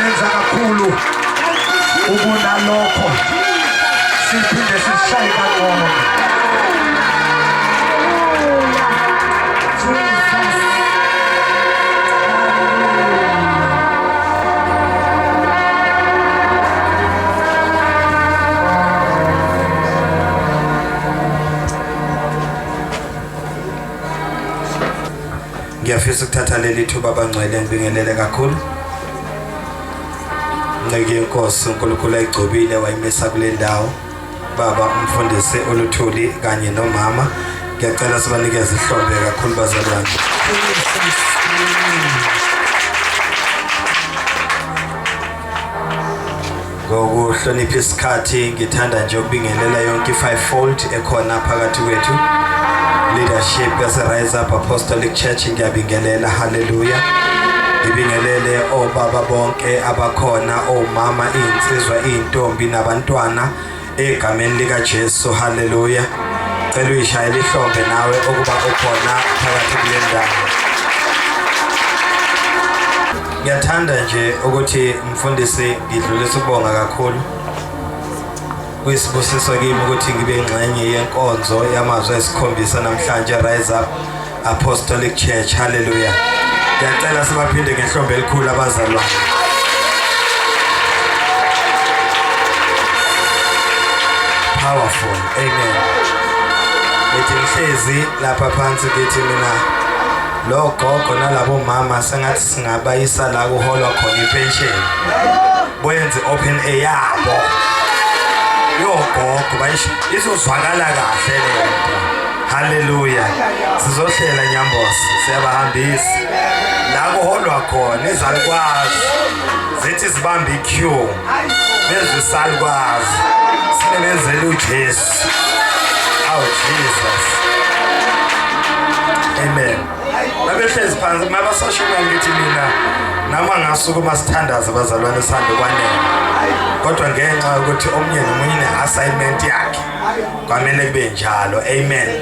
menza kakhulu ukunalokho siphinde sishaye kangcono. Ngiyafisa ukuthatha leli thuba abangcwele ngibingelele kakhulu. Ngeke inkosi uNkulunkulu ayigcobile wayimisa kule ndawo. Baba umfundisi uLuthuli kanye nomama. Ngiyacela sibanikeze ihlombe kakhulu bazalwane. Ngokuhlonipha isikhathi ngithanda nje ukubingelela yonke i-fivefold ekhona phakathi kwethu. Leadership yase Rise Up Apostolic Church ngiyabingelela. Hallelujah. Ngibingelele obaba bonke abakhona, omama, insizwa, intombi nabantwana egameni lika Jesu. Hallelujah. Cela uyishayele ihlombe nawe okuba ukhona phakathi kule ndawo. Ngiyathanda nje ukuthi umfundisi ngidlulisa ukubonga kakhulu. Kuyisibusiso kimi ukuthi ngibe ingxenye yenkonzo yamazwi esikhombisa namhlanje Rise Up Apostolic Church. Hallelujah. Ngiyacela sibaphinde ngehlombe elikhulu abazalwane. Powerful. Amen. Ethi ngihlezi lapha phansi kithi mina lo gogo nalabo mama sengathi singabayisa la kuholwa khona ipension. Boyenze open air yabo. Yo gogo bayisho izozwakala kahle lento. Hallelujah. Sizohlela Nyambosi siyabahambisa la kuholwa khona izalukwazi zithi zibambe iqueue bezwe salukwazi sinemezela uJesu. Oh Jesus. Amen. Babehlezi phansi mabasashona ngithi mina nama ngasukuma sithandaza abazalwane sande kwanele. Kodwa ngenxa ukuthi omnye nomunye ne-assignment yakhe kwamele kube njalo. Amen.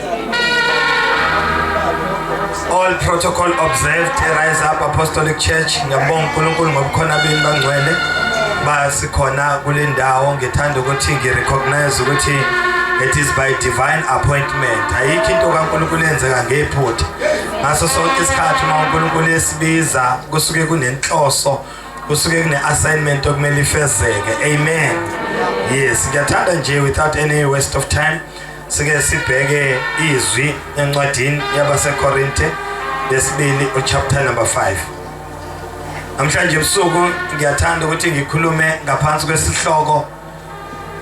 All protocol observed. Rise Up Apostolic Church. Ngiyabonga uNkulunkulu ngobukhona beni bangcwele basikhona kule ndawo. Ngithanda ukuthi ngirecognize ukuthi it is by divine appointment. Ayikho into kaNkulunkulu yenzeka ngephutha. Ngaso sonke isikhathi uma uNkulunkulu esibiza kusuke kunenhloso, kusuke kune-assignment okumele ifezeke. Amen. Yes, ngiyathanda nje without any waste of time sike sibheke izwi encwadini yabaseKorinte lesibili chapter number 5. Namhlanje ebusuku ngiyathanda ukuthi ngikhulume ngaphansi kwesihloko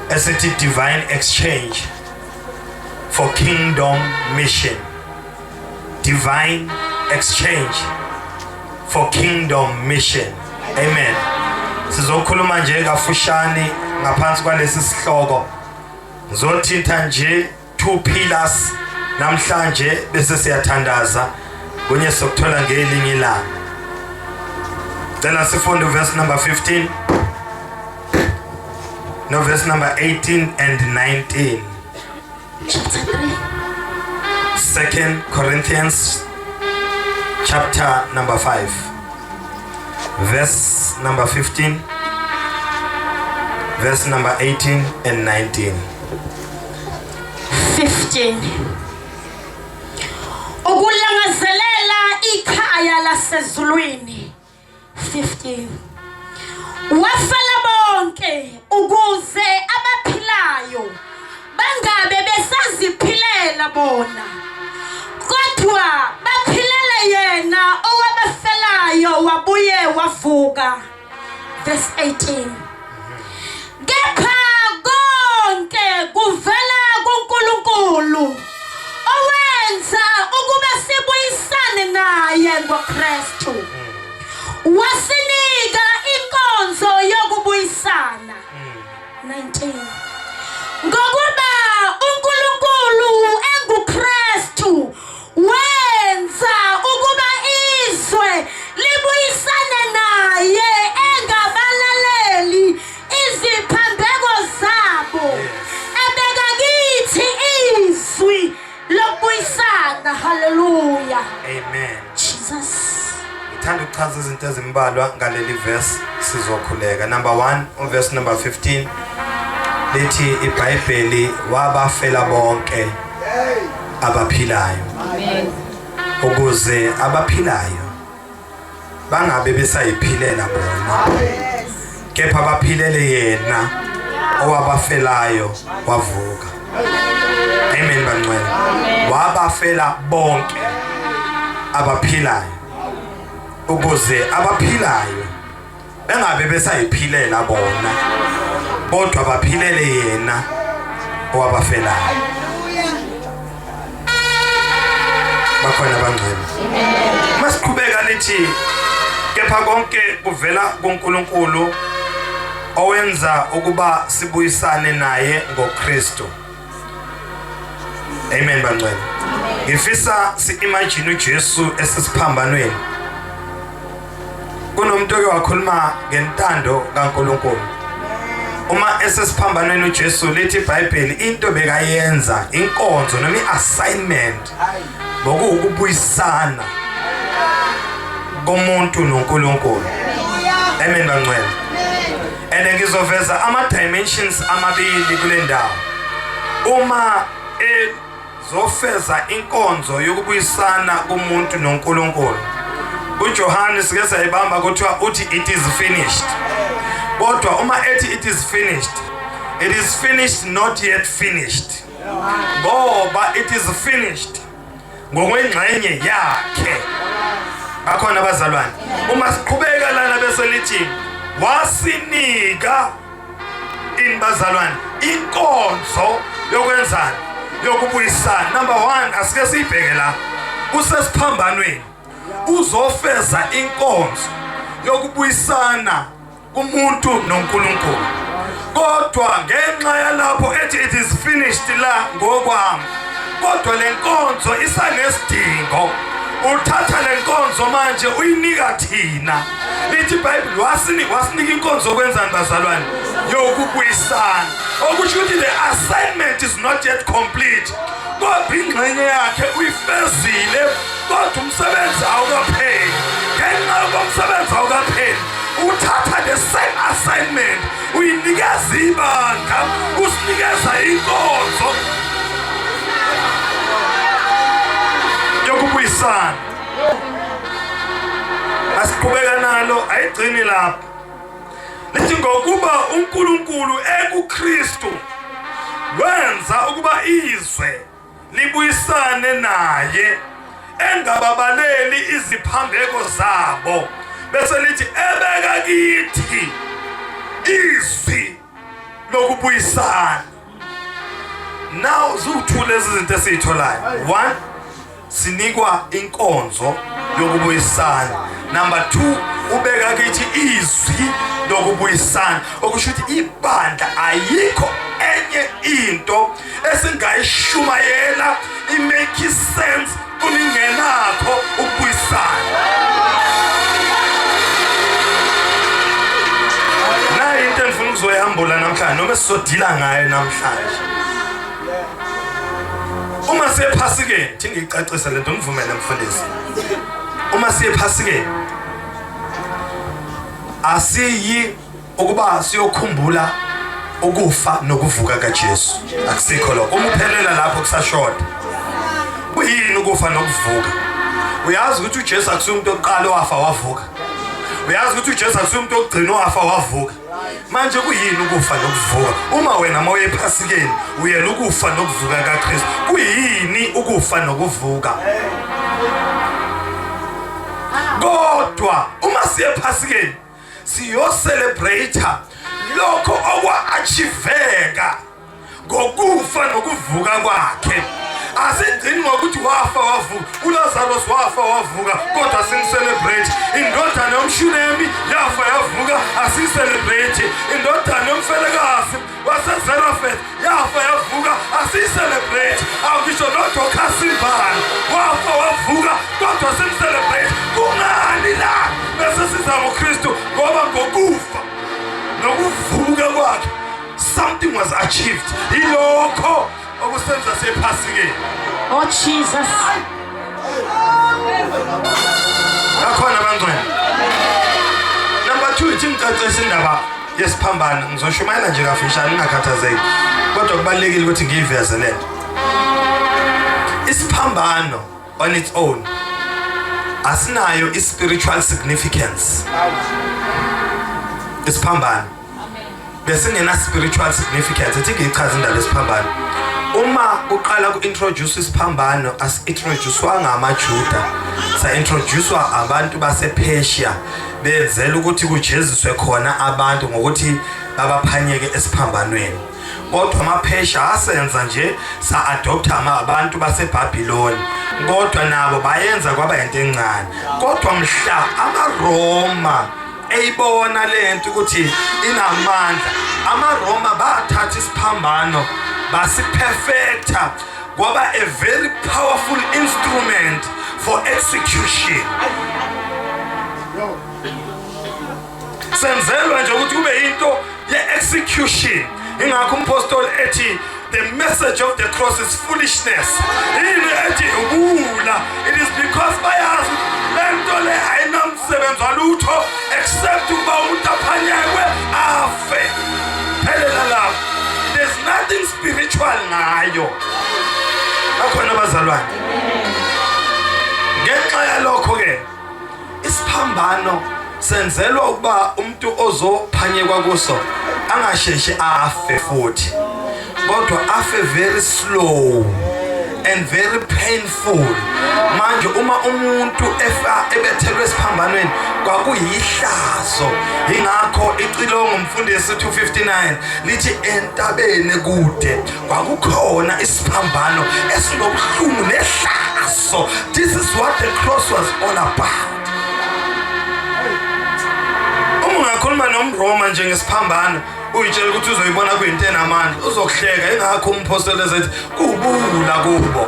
esithi divine exchange for kingdom mission. Divine exchange for kingdom mission. Amen. Sizokhuluma nje kafushane ngaphansi kwalesi sihloko. Ngizothinta nje two pillars namhlanje bese siyathandaza kunye sokuthola ngelinye ilanga. Cela sifunde verse number 15 no verse number 18 and 19. Chapter 3. 2 Corinthians chapter number 5 verse number 15, verse number 18 and 19. 15. Ukulangazelela ikhaya lasezulwini. 15. Wafela bonke ukuze abaphilayo bangabe besaziphilela bona, kodwa baphilele yena owabafelayo wabuye wavuka. Verse 18. Kepha konke kuvela kuNkulunkulu owenza ukuba sibuyisane naye ngoKristu, wasinika inkonzo yokubuyisana. 19. Ngokuba uNkulunkulu enguKristu wenza ukuba izwe libuyisane naye engabalaleli iziphambeko zabo, ebeka kithi izwi lokubuyisana. Hallelujah. Amen. Jesus. Ngithanda ukuchaza izinto ezimbalwa ngaleli verse sizokhuleka. Number 1 verse number 15 lithi iBhayibheli wabafela bonke abaphilayo ukuze abaphilayo bangabe besayiphilela bona kepha abaphilele yena owabafelayo wavuka. Amen bangcwele. Wabafela bonke abaphilayo ukuze abaphilayo bengabe besayiphilela bona kodwa baphilele yena owabafelayo. Bakhona bangcwele. Masiqhubeka lithi kepha konke kuvela kuNkulunkulu owenza ukuba sibuyisane naye ngoKristu. Amen bangcwele. Ngifisa si-imagine uJesu esesiphambanweni. Kunomuntu oke wakhuluma ngentando kaNkulunkulu. Uma esesiphambanweni uJesu lithi iBhayibheli into bekayenza inkonzo noma i-assignment ngokubuyisana komuntu noNkulunkulu. Amen bangcwele. And ngizoveza ama-dimensions amabili kule ndawo. Uma ezofeza inkonzo yokubuyisana kumuntu noNkulunkulu, uJohane sike sayibamba kuthiwa uthi it is finished. Kodwa uma ethi it is finished not yet finished. Ngoba it is finished ngokwengxenye yakhe. Bakhona abazalwane. Uma siqhubeka lana bese lithi wasinika bazalwane inkonzo yokwenzana yokubuyisana. Number 1 asike siyibheke la. Usesiphambanweni uzofeza inkonzo yokubuyisana kumuntu noNkulunkulu. Kodwa ngenxa yalapho ethi it is finished la ngokwami, kodwa le nkonzo isanesidingo. Uthatha le nkonzo manje uyinika thina. Lithi iBhayibheli wasinika inkonzo yokwenzani bazalwane? Yokubuyisana. Okusho ukuthi the assignment is not yet complete. Kodwa ingxenye yakhe uyifezile, kodwa umsebenzi awukapheli. Ngenxa yokumsebenzi awukapheli, uthatha the same assignment uyinikeza ibandla, usinikeza inkonzo yokubuyisana. Asiqhubeka nalo ayigcini lapho. Lithi ngokuba uNkulunkulu ekuKristu wenza ukuba izwe libuyisane naye engababaleli iziphambeko zabo. Bese lithi ebeka kithi izwi lokubuyisana. Now zuthule lezi zinto esizitholayo. 1 sinikwa inkonzo yokubuyisana. Number 2 ubeka kithi izwi lokubuyisana. Okusho ukuthi ibandla ayikho enye into esingayishumayela imake sense kuningenakho ukubuyisana. Nayi into engifuna ukuzoyihambula namhlanje noma sizodila ngayo namhlanje. Uma siyephasikeni thi ngicacisa lento ngivumele mfundisi. Uma siyephasikeni asiyi ukuba siyokhumbula ukufa nokuvuka kaJesu. Akusikho lokho. Uma uphelela lapho kusashoda. Kuyini ukufa nokuvuka? Uyazi ukuthi uJesu akusiyo umuntu oqala wafa wavuka. Uyazi ukuthi uJesu akusiyo umuntu ogcina wafa wavuka. Manje kuyini ukufa nokuvuka? Uma wena moye ephasikeni uyela ukufa nokuvuka kaKristu. Kuyini ukufa nokuvuka? Kodwa uma siyephasikeni siyo celebrate lokho okwa-achiveka ngokufa nokuvuka kwakhe. Asidini ngokuthi wafa wavuka. uLazarus wafa wavuka kodwa simcelebrate. Indodana yomShunemi yafa yavuka asicelebrate. Indodana yomfelekazi waseZerafeth yafa yavuka asicelebrate. Awukisho noDokasimbali wafa wavuka kodwa simcelebrate. Kungani la? Bese siza ngoKristu ngoba ngokufa nokuvuka kwakhe something was achieved. Ilokho okusenza sephasikeni. Oh Jesus. Akhona abangcwele. Number 2 ukuthi ngicacise indaba yesiphambano ngizoshumayela nje kafishane ngingakhathazeki kodwa kubalekile ukuthi ngiyiveze lento isiphambano on its own asinayo spiritual significance isiphambano bese ngena spiritual significance ethi ngichaza indaba yesiphambano uma uqala ku-introduce isiphambano as-introducewa ngamaJuda sa-introducewa abantu basePersia benzela ukuthi kujeziswe khona abantu ngokuthi babaphanyeke esiphambanweni kodwa amaPersia asenza nje sa-adopta abantu baseBhabhiloni kodwa nabo bayenza kwaba into encane kodwa mhla amaRoma eyibona lento ukuthi inamandla amaRoma bathatha isiphambano basiperfecta kwaba a very powerful instrument for execution senzelwa nje ukuthi kube into ye-execution ingakho umpostoli ethi the message of the cross is foolishness yini ethi ukula it is because bayazi lento le ayinamsebenzi walutho except ukuba umuntu aphanyekwe afe phelela lapho there's nothing spiritual ngayo akhona abazalwane ngenxa yalokho ke isiphambano senzelwa ukuba umuntu ozophanyekwa kuso angasheshe afe futhi kodwa afe very slow and very painful manje uma umuntu efa ebethelwe esiphambanweni kwakuyihlazo ingakho icilongo umfundisi 259 lithi entabeni kude kwakukhona isiphambano esinobuhlungu nehlazo this is what the cross was all about ungakhuluma nomRoma nje ngesiphambano uyitshela ukuthi uzoyibona kuyinto enamandla uzokuhleka ingakho umpostoli ethi kubula kubo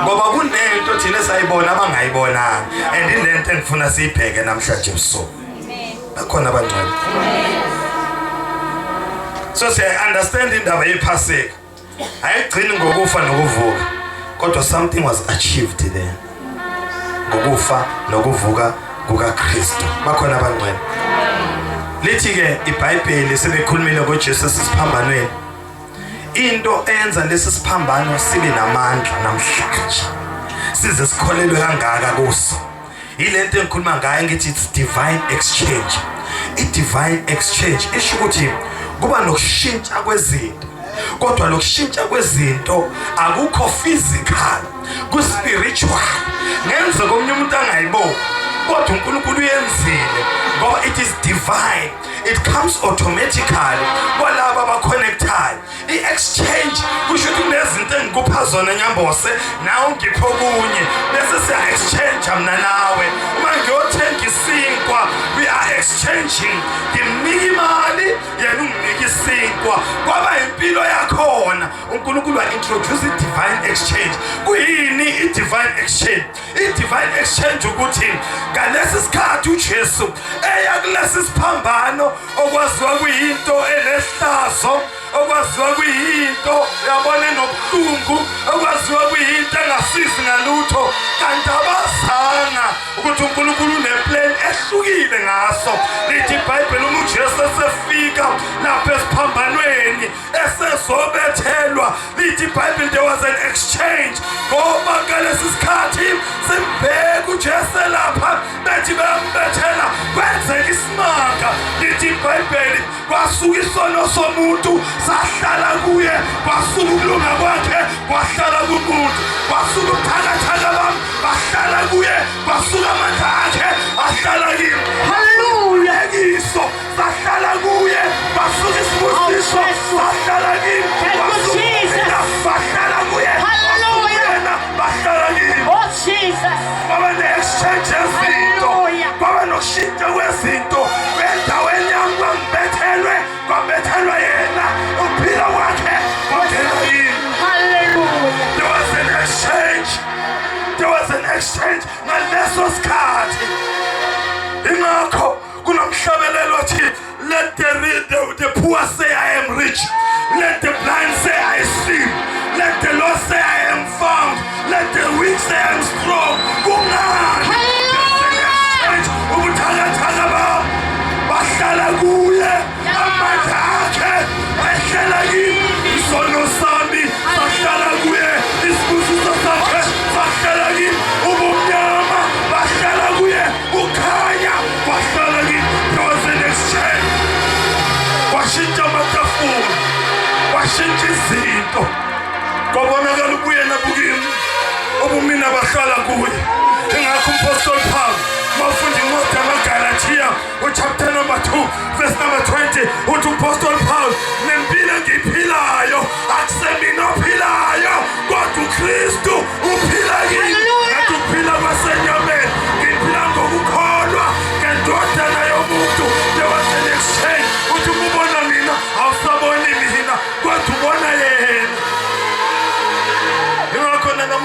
ngoba kunento thina esayibona abangayibonanga and ilento engifuna siyibheke namhlanje ebusuku bakhona abangcwele so siya understand indaba yePhasika ayigcini ngokufa nokuvuka kodwa something was achieved there ngokufa nokuvuka kukaKristu bakhona abangcwele lithi ke iBhayibheli sebekhulumile ngoJesu esiphambanweni into enza lesi siphambano sibe namandla namhlanje size sikholelwe kangaka kuso ilento engikhuluma ngayo ngithi it's divine exchange i-divine exchange isho ukuthi kuba nokushintsha kwezinto kodwa lokushintsha kwezinto akukho physical ku-spiritual ngenze komnye umuntu angayiboni kodwa uNkulunkulu uyenzile ngoba it is divine it comes automatically kwalabo abaconnectayo i-exchange kusho ukuthi kunezinto engikupha zona nyambose nawe ngipho kunye bese siya exchange mina nawe uma ngiyothenga isinkwa we are exchanging ngimnika imali yena unginika isinkwa kwaba impilo yakhona uNkulunkulu wa-introduce i-divine exchange kuyini i-divine exchange i-divine exchange ukuthi ngalesi sikhathi uJesu eya kulesi siphambano okwaziwa kuyinto enehlazo okwaziwa kuyinto yabona nobuhlungu okwaziwa kuyinto engasizi ngalutho kanti abazanga ukuthi uNkulunkulu uneplan ehlukile ngaso lithi iBhayibheli uma uJesu esefika lapha esiphambanweni esezobethelwa lithi iBhayibheli there was an exchange ngoba ngalesi sikhathi simbheka uJesu lapha bethi bembethela kwenzeka isimanga lithi iBhayibheli kwasuka isono somuntu sahlala kuye kwasuka ukulunga kwakhe kwahlala kumuntu kwasuka ubuthakathaka bami bahlala kuye kwasuka amandla akhe ahlala kimi haleluya kiso sahlala kuye kwasuka isibusiso sahlala kimi bahlala kuye haleluya bahlala kimi oh Jesus kwaba ne-exchange yezinto kwaba nokushintsha kwezinto endaweni yami kwambethelwe yena uphila kwakhe kwangena yini haleluya there was an exchange ngaleso sikhathi ingakho kunomhlabelelo othi let the poor say I am rich let the blind say I see let the lost say I am found let the weak say I am strong kungani ubuthakathaka babo bahlala kwabonakala ubuyena bukimi obumina bahlala kuye. Ingakho umpostoli Paul mawufunda incwadi yamaGalatiya chapter number 2 verse number 20 uthi umpostoli Paul nempilo engiyiphilayo akusemina ophilayo kodwa uKristu uphila kimi. Kanti ukuphila kwasenyameni ngiphila ngokukholwa ngendodana yomuntu. There was an exchange. Uthi ubona mina awusaboni mina kodwa ubona yena.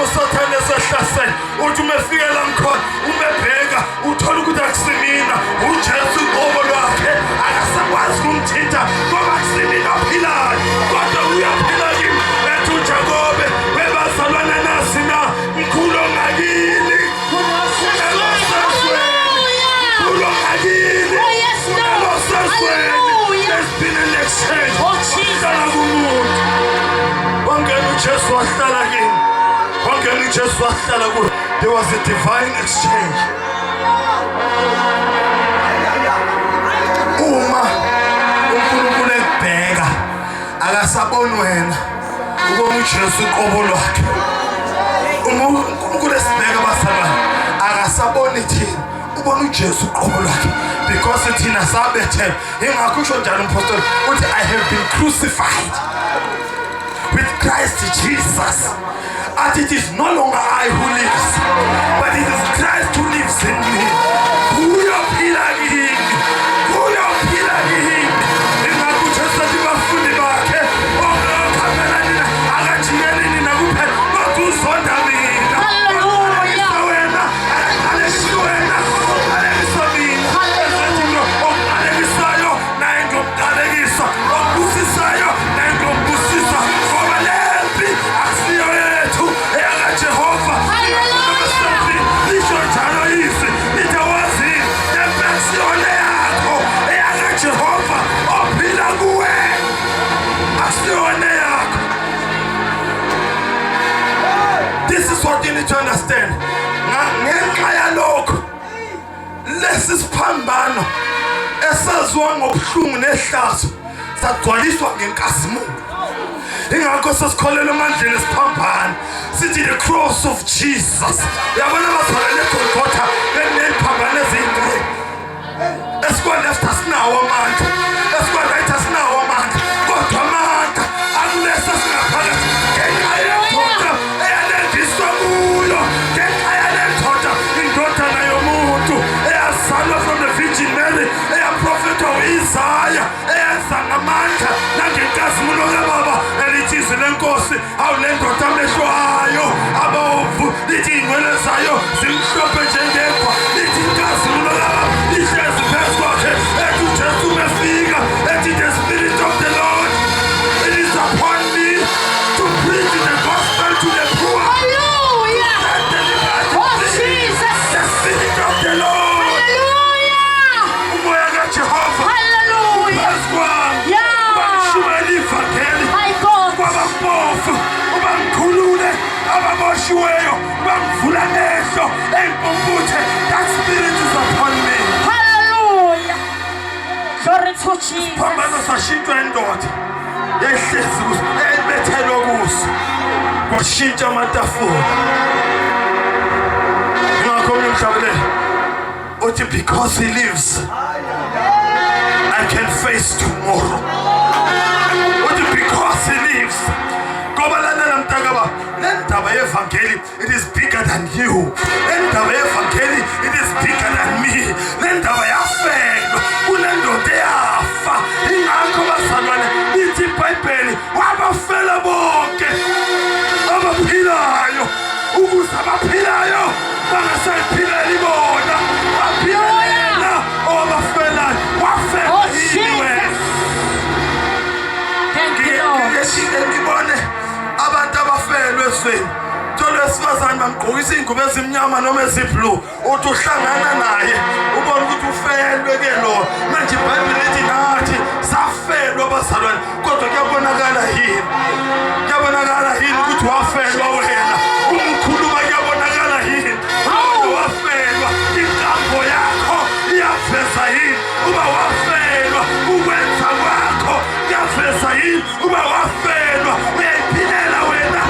Usathane esehlasela uthi umefikela mkhona umebheka uthola ukuthi akusimina uJesu uqobo lwakhe akasakwazi ukumthinta ngoba akusimina ophilayo kodwa uyaphila kimi. Ethi uJakobe webazalwana nasi na mkhulu ongakini mkhulu ongakini there's been an exchange. Wahlala kumuntu wangena uJesu wahlala kimi. There was a divine exchange. Uma uNkulunkulu ekubheka akasaboni wena ubona uJesu uqobo lwakhe. Uma uNkulunkulu esibheka abasabani akasaboni thina ubona uJesu uqobo lwakhe because thina sabethe. Ingakho usho njalo umpostoli uthi I have been crucified with Christ Jesus. And it is no longer I who lives, but it is Christ who lives in me. To understand ngenxa yalokho lesi siphambano esaziwa ngobuhlungu nehlazo sagcwaliswa ngenkazimulo. Ingakho sesikholela emandleni esiphambano sithi the cross of Jesus. Yabona abazalwane eGolgotha beneliphambano eziyingcwele esikwa-left asinawo amandla esikwa-right asinawo amandla kodwa amandla akulesi esingaphakathi ngenxa yendoda eyalendiswa kuyo ngenxa yalendoda indodana yomuntu eyazalwa from the Virgin Mary eyaprofetha u-Isaya eyenza ngamandla nangenkazimulo kababa elithi izwi lenkosi awulendoda amehlo ayo abomvu lithi iy'nwele zayo zimhlophe njengeqhwa lithi inkazimulo kababa ihlezi phezu kwakhe ethi uJesu umefika ethi the Spirit of the Lord it is upon me to preach the gospel to the poor. Hallelujah. Oh Jesus. The Spirit of the Lord. Hallelujah. Umoya kaJehova Hallelujah. phezu kwami Yeah. ubangishumela ivangeli My God. kwabampofu ubangikhulule ababoshiweyo ubangivula amehlo empumputhe. That Spirit is upon me. Hallelujah. Glory to Jesus. Phambano sashintshwa indoda yehlezi kuso ebethelwe kuso kwashintsha amatafula. Ingakho mina mhlabelele uthi because he lives I can face tomorrow. Uthi because he lives ngoba lalela mntakaba lendaba yevangeli it is bigger than you. Lendaba yevangeli it is bigger than me. Lendaba yafelwa kunendoda eyafa. Ingakho bazalwane lithi iBhayibheli wabafela bonke abaphilayo ukuze abaphilayo bangasayiphileli bona baphila yena owabafelayo wafela yini wena. Thank you, Lord. Ngibone abantu abafelwe ezweni thola esifazane bamgqokisa iy'ngubo ezimnyama noma eziblue uthi uhlangana naye ubone ukuthi ufelwe ke lo manje iBhayibheli lithi nathi safelwa abazalwane kodwa kuyabonakala yini ukuthi wafelwa wena umkhuluma kuyabonakala yini wafelwa inkambo yakho iyaveza yini uba wafelwa ukwenza kwakho kuyaveza yini uba wafelwa uyayiphilela wena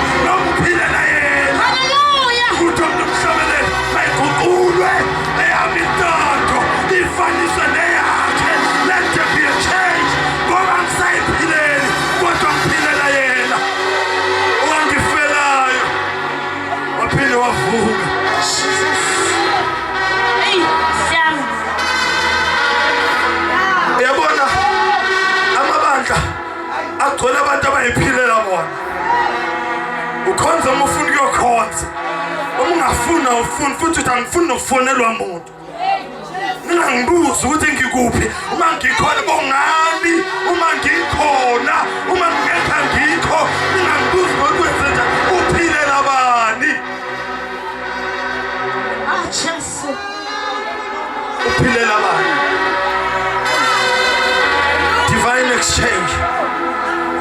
ngingafuni futhi ukuthi angifuni nokufonelwa umuntu. Ningangibuza ukuthi ngikuphi uma ngikhona bongani uma ngikhona uma ngekho ngikho ningangibuza ukuthi wenzenja uphile labani. Jesu. Uphile labani. Divine exchange.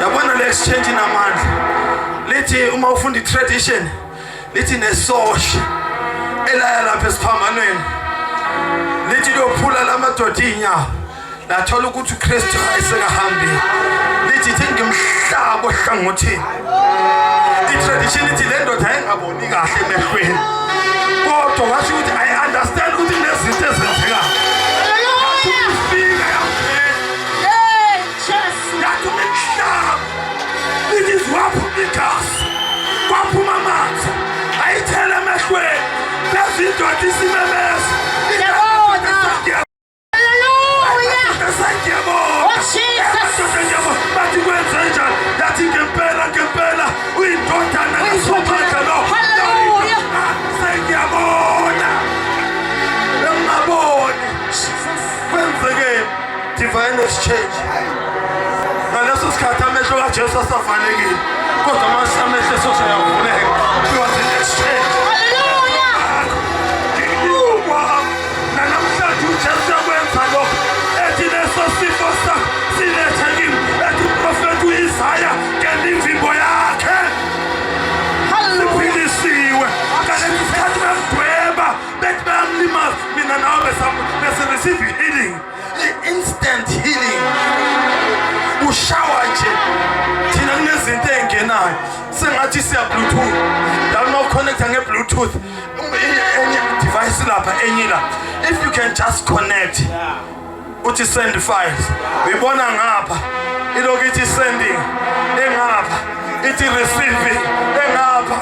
Yabona le exchange inamandla. Lithi uma ufunda i-tradition lithi nesosha elaya lapha esiphambanweni. Lithi lophula lamadoda inyawo lathola ukuthi uKristu ayisengahambile. Lithi ngimhlaba ohlangothini. I-tradition ithi le ndoda ayengaboni kahle emehlweni. Kodwa washo ukuthi I understand ukuthi kunezinto ezenzekayo. It is waphumikazi kwaphuma amanzi ayithela emehlweni lezi indoda isimemeza bathi kwenzenjani yathi ngempela uyindodana kaSomandla lo sengiyabona engaboni kwenzeke divine exchange. Ngaleso sikhathi amehlo kaJesu asavalekile kodwa manje amehlo esosayavuleka. It was an exchange. Namhlanje uJesu yakwenza lokho ethi leso sifo sakho silethe kimi ethi uprofethi u-Isaya ngemivimbo yakhe siphilisiwe. Ngalesi sikhathi bemdweba bethi bayamlimaza mina nawe bese-receive healing, instant healing. Ushawa nje thina kunezinto engenayo sengathi siya bluetooth la no connect nge-bluetooth enye device lapha enye la. If you can just connect uthi send files uyibona ngapha ilokhu ithi sending engapha ithi receiving engapha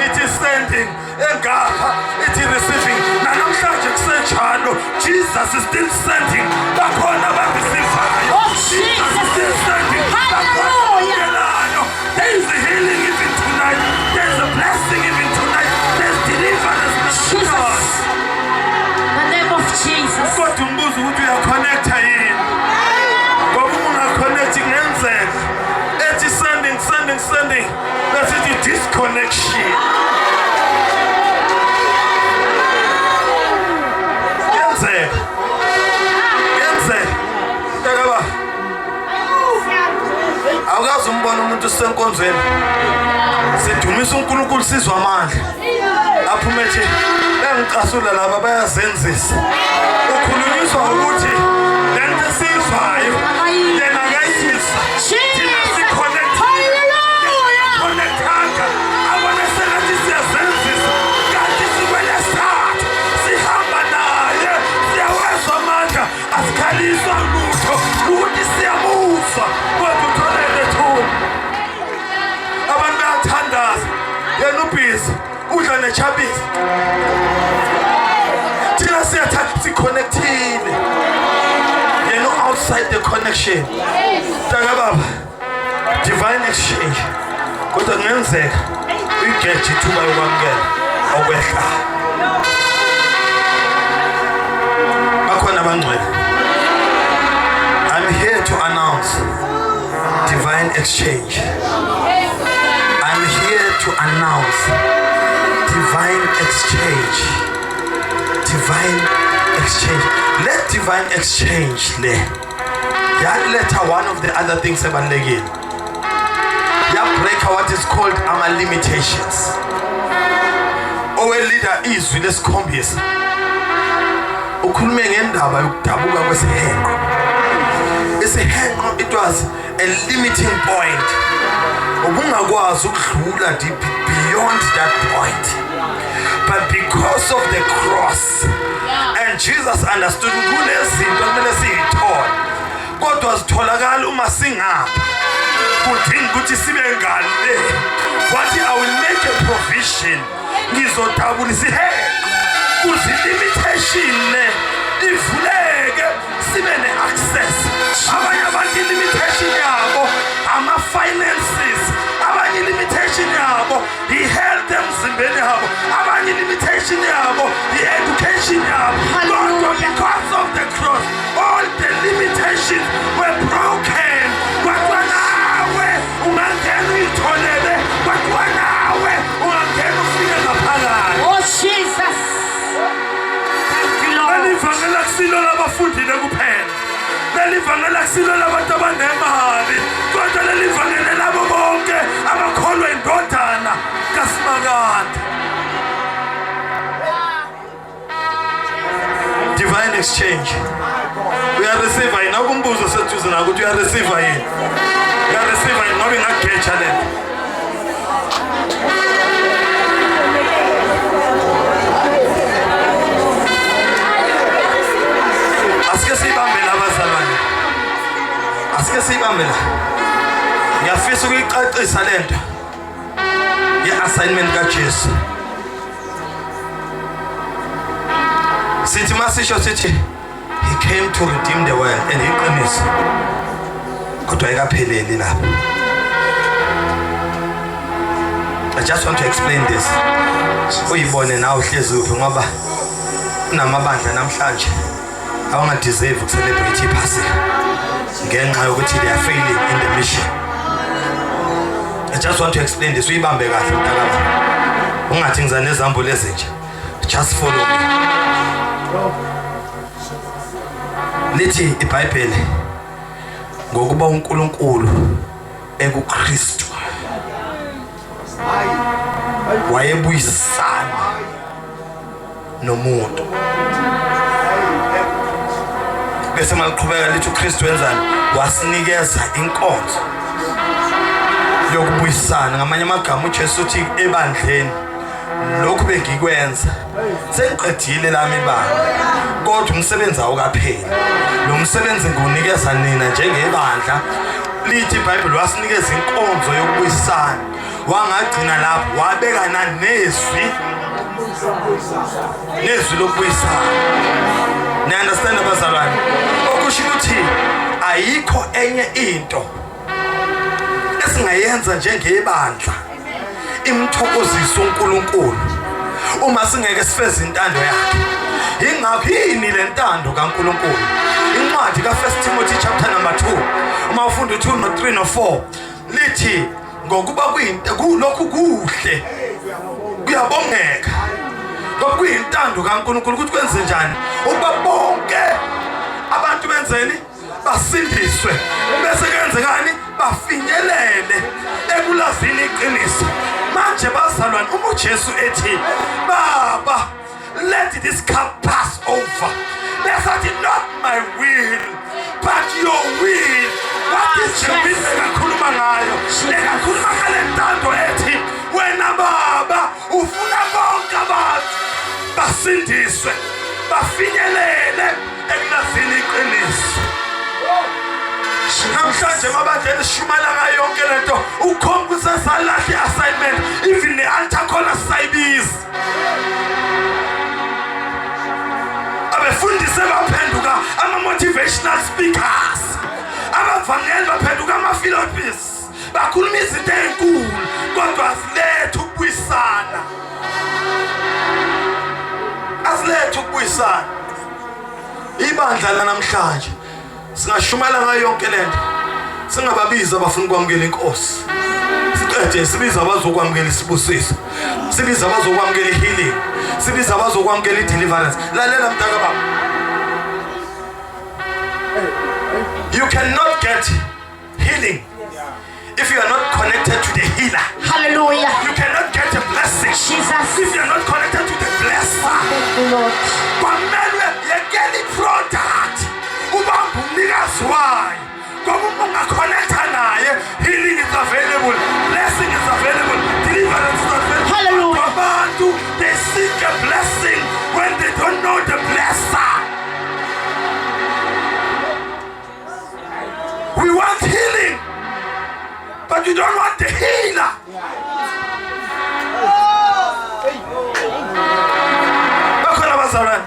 ithi sending engapha ithi receiving. Namhlanje kusenjalo Jesus is still sending bakhona abareceivayo. Jesus is still sending. Hallelujah. There is a healing even tonight. There is a blessing even tonight. There is deliverance. Jesus. The name of Jesus. Kodwa umbuzo ukuthi uyaconnecta yini? Ngoba ungaconnecti ngenzeka ethi sending bese disconnection. Awukazi umbona umuntu usenkonzweni sidumisa uNkulunkulu sizwa amandla aphume ethi engicasula laba bayazenzisa. Ukhulunyiswa ukuthi lento sizwayo yena akayizwa. Thina sikhonektanga abona sengathi siyazenzisa kanti sikwelesathu sihamba naye siyawezwa amandla asikhaliswa lutho ukuthi siyamuzwa kodwa utholele thuba. Abantu bayathandaza yena ubhizi udla nechabisi thina siyathanda sikhonekthile yena outside the connection. Taka baba divine exchange kodwa kungenzeka uyigeje ithuba yokwamukela okwehla. Bakhona abangcwele. I'm here to announce divine exchange. I'm here to announce divine exchange. Divine exchange. Let divine exchange le. Yaleta one of the other things ebalekile. Break what is called our limitations. Owe leader izwi lesikhombisa. Ukhulume ngendaba yokudabuka kwesihenqo. Isihenqo it was a limiting point. Ubungakwazi ukudlula beyond that point. But because of the cross and Jesus understood kunezinto kumele siyithole. Kodwa zitholakala uma singapha. Kudinga ukuthi sibe ngale. Wathi I will make a provision. Ngizodabulisa ihenqo. Kuzi limitation ivuleke sibe ne-access. Abanye abantu limitation yabo ama-finances. Abanye limitation yabo i-health emzimbeni yabo. Abanye limitation yabo labafundile kuphela. Leli vangeli akusilo labantu abanemali, kodwa leli vangeli labo bonke abakholwa indodana kaSimakade. Divine exchange. We are receiver yini akumbuzo sethuze na ukuthi uya receiver yini. Uya receiver yini ngoba ngagecha lento. Asike sibambe labazalwane. Asike sibambe la. Ngiyafisa ukuyicacisa lento. Ye-assignment kaJesu. Sithi masisho sithi he came to redeem the world and iqiniso. Kodwa ayikapheleli lapho. I just want to explain this. Uyibone nawe uhlezi uphi ngoba unamabandla namhlanje awungadeserve ukucelebrate iPasika ngenxa yokuthi they are failing in the mission. I just want to explain this. Uyibambe kahle mntakama. Ungathi ngiza nezambulo ezinje. Just follow me. Lithi iBhayibheli ngokuba uNkulunkulu ekuKristu wayebuyisana nomuntu. Bese maliqhubeka lithi uKristu wenzani? Wasinikeza inkonzo yokubuyisana. Ngamanye amagama uJesu uthi ebandleni lokhu bengikwenza sengiqedile lami ibandla, kodwa umsebenzi awukapheli. Lo msebenzi ngunikeza nina njengebandla. Lithi iBhayibheli wasinikeza inkonzo yokubuyisana. Wangagcina lapho wabeka nezwi lokubuyisana. Ni understand abazalwane? Okusho ukuthi ayikho enye into esingayenza njengebandla imthokozisa uNkulunkulu uma singeke sifeze intando yakhe. Ingakho yini le ntando kaNkulunkulu? Incwadi ka1 Timothy chapter number 2 uma ufunda 2 no 3 no 4 lithi ngokuba kulokhu kuhle kuyabongeka ngoba kuyintando kaNkulunkulu ukuthi kwenze njani ukuba bonke abantu benzeni basindiswe bese kwenzekani bafinyelele ekulazini iqiniso. Manje bazalwane uma uJesu ethi Baba let this cup pass over, besathi not my will but your will. What is the will ekakhuluma ngayo? Ekakhuluma ngale ntando ethi wena Baba ufuna bonke abantu basindiswe bafinyelele ekulazini iqiniso. Namhlanje mabadlela shumala ngayo yonke lento ukhombisa salahle assignment even the altar khona sayibiza. Abefundisi baphenduka ama motivational speakers, abavangeli baphenduka ama philanthropists, bakhuluma izinto ezinkulu kodwa asilethe ukubuyisana. Asilethe ukubuyisana. Ibandla la namhlanje singashumela ngayo yonke lento. Singababiza abafuna ukwamukela inkosi. Siqede sibiza abazokwamukela isibusiso. Sibiza abazokwamukela healing. Sibiza abazokwamukela deliverance. Lalela mntaka baba. You cannot get healing if you are not connected to the healer. Hallelujah. You cannot get a blessing Jesus. if you are not connected to the blesser. Thank you, Lord. Kwamele yekeli product ubamba umnikazi wayo. Ngoba ungaconnecta naye, healing is available, blessing is available, deliverance is available. Hallelujah. Abantu, they seek a blessing when they don't know the blesser. We want healing, but we don't want the healer. Bakhona bazalwane.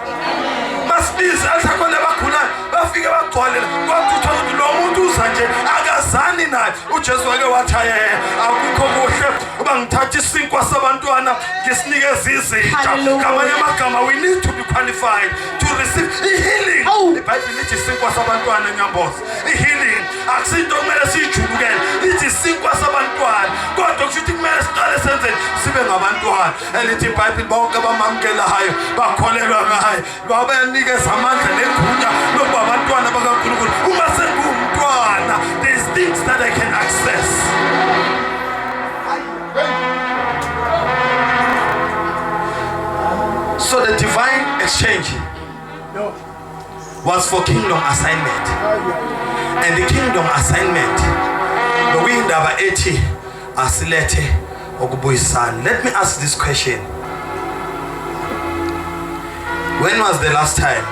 Masibiza asakhona bakhulana bafike bagcwale kwakuthiwa ukuthi lo muntu uza nje akazani naye. uJesu wake wathi akukho kuhle uba ngithatha isinkwa sabantwana ngisinikeze izitsha. Ngamanye amagama we need to be qualified to receive healing. iBhayibheli lithi isinkwa sabantwana Nyamboza. Healing akusinto kumele siyijulukele, lithi isinkwa sabantwana kodwa kusho ukuthi kumele siqale senze sibe ngabantwana elithi iBhayibheli bonke abamamkelayo bakholelwa ngaye babanikeza amandla negunya lokuba abantwana bakaNkulunkulu. Uma sengumntwana, there's things that I can access. So the divine exchange was for kingdom assignment, and the kingdom assignment bekuyindaba ethi asilethe ukubuyisana. Let me ask this question. When was the last time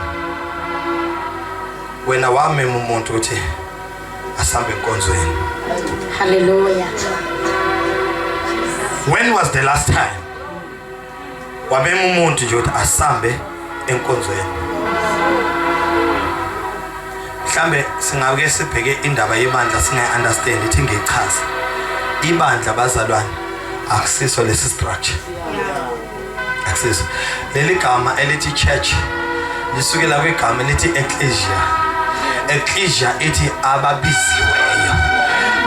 when awamema umuntu uthi asambe enkonzweni? Hallelujah. When was the last time wamema umuntu nje uthi asambe enkonzweni? Mhlambe singake sibheke indaba yebandla singayi-understand ithi ngechaza. Ibandla bazalwane akusiso lesi structure. Akusiso. Leli gama elithi church lisukela kwigama elithi ecclesia. Ecclesia ithi ababiziweyo.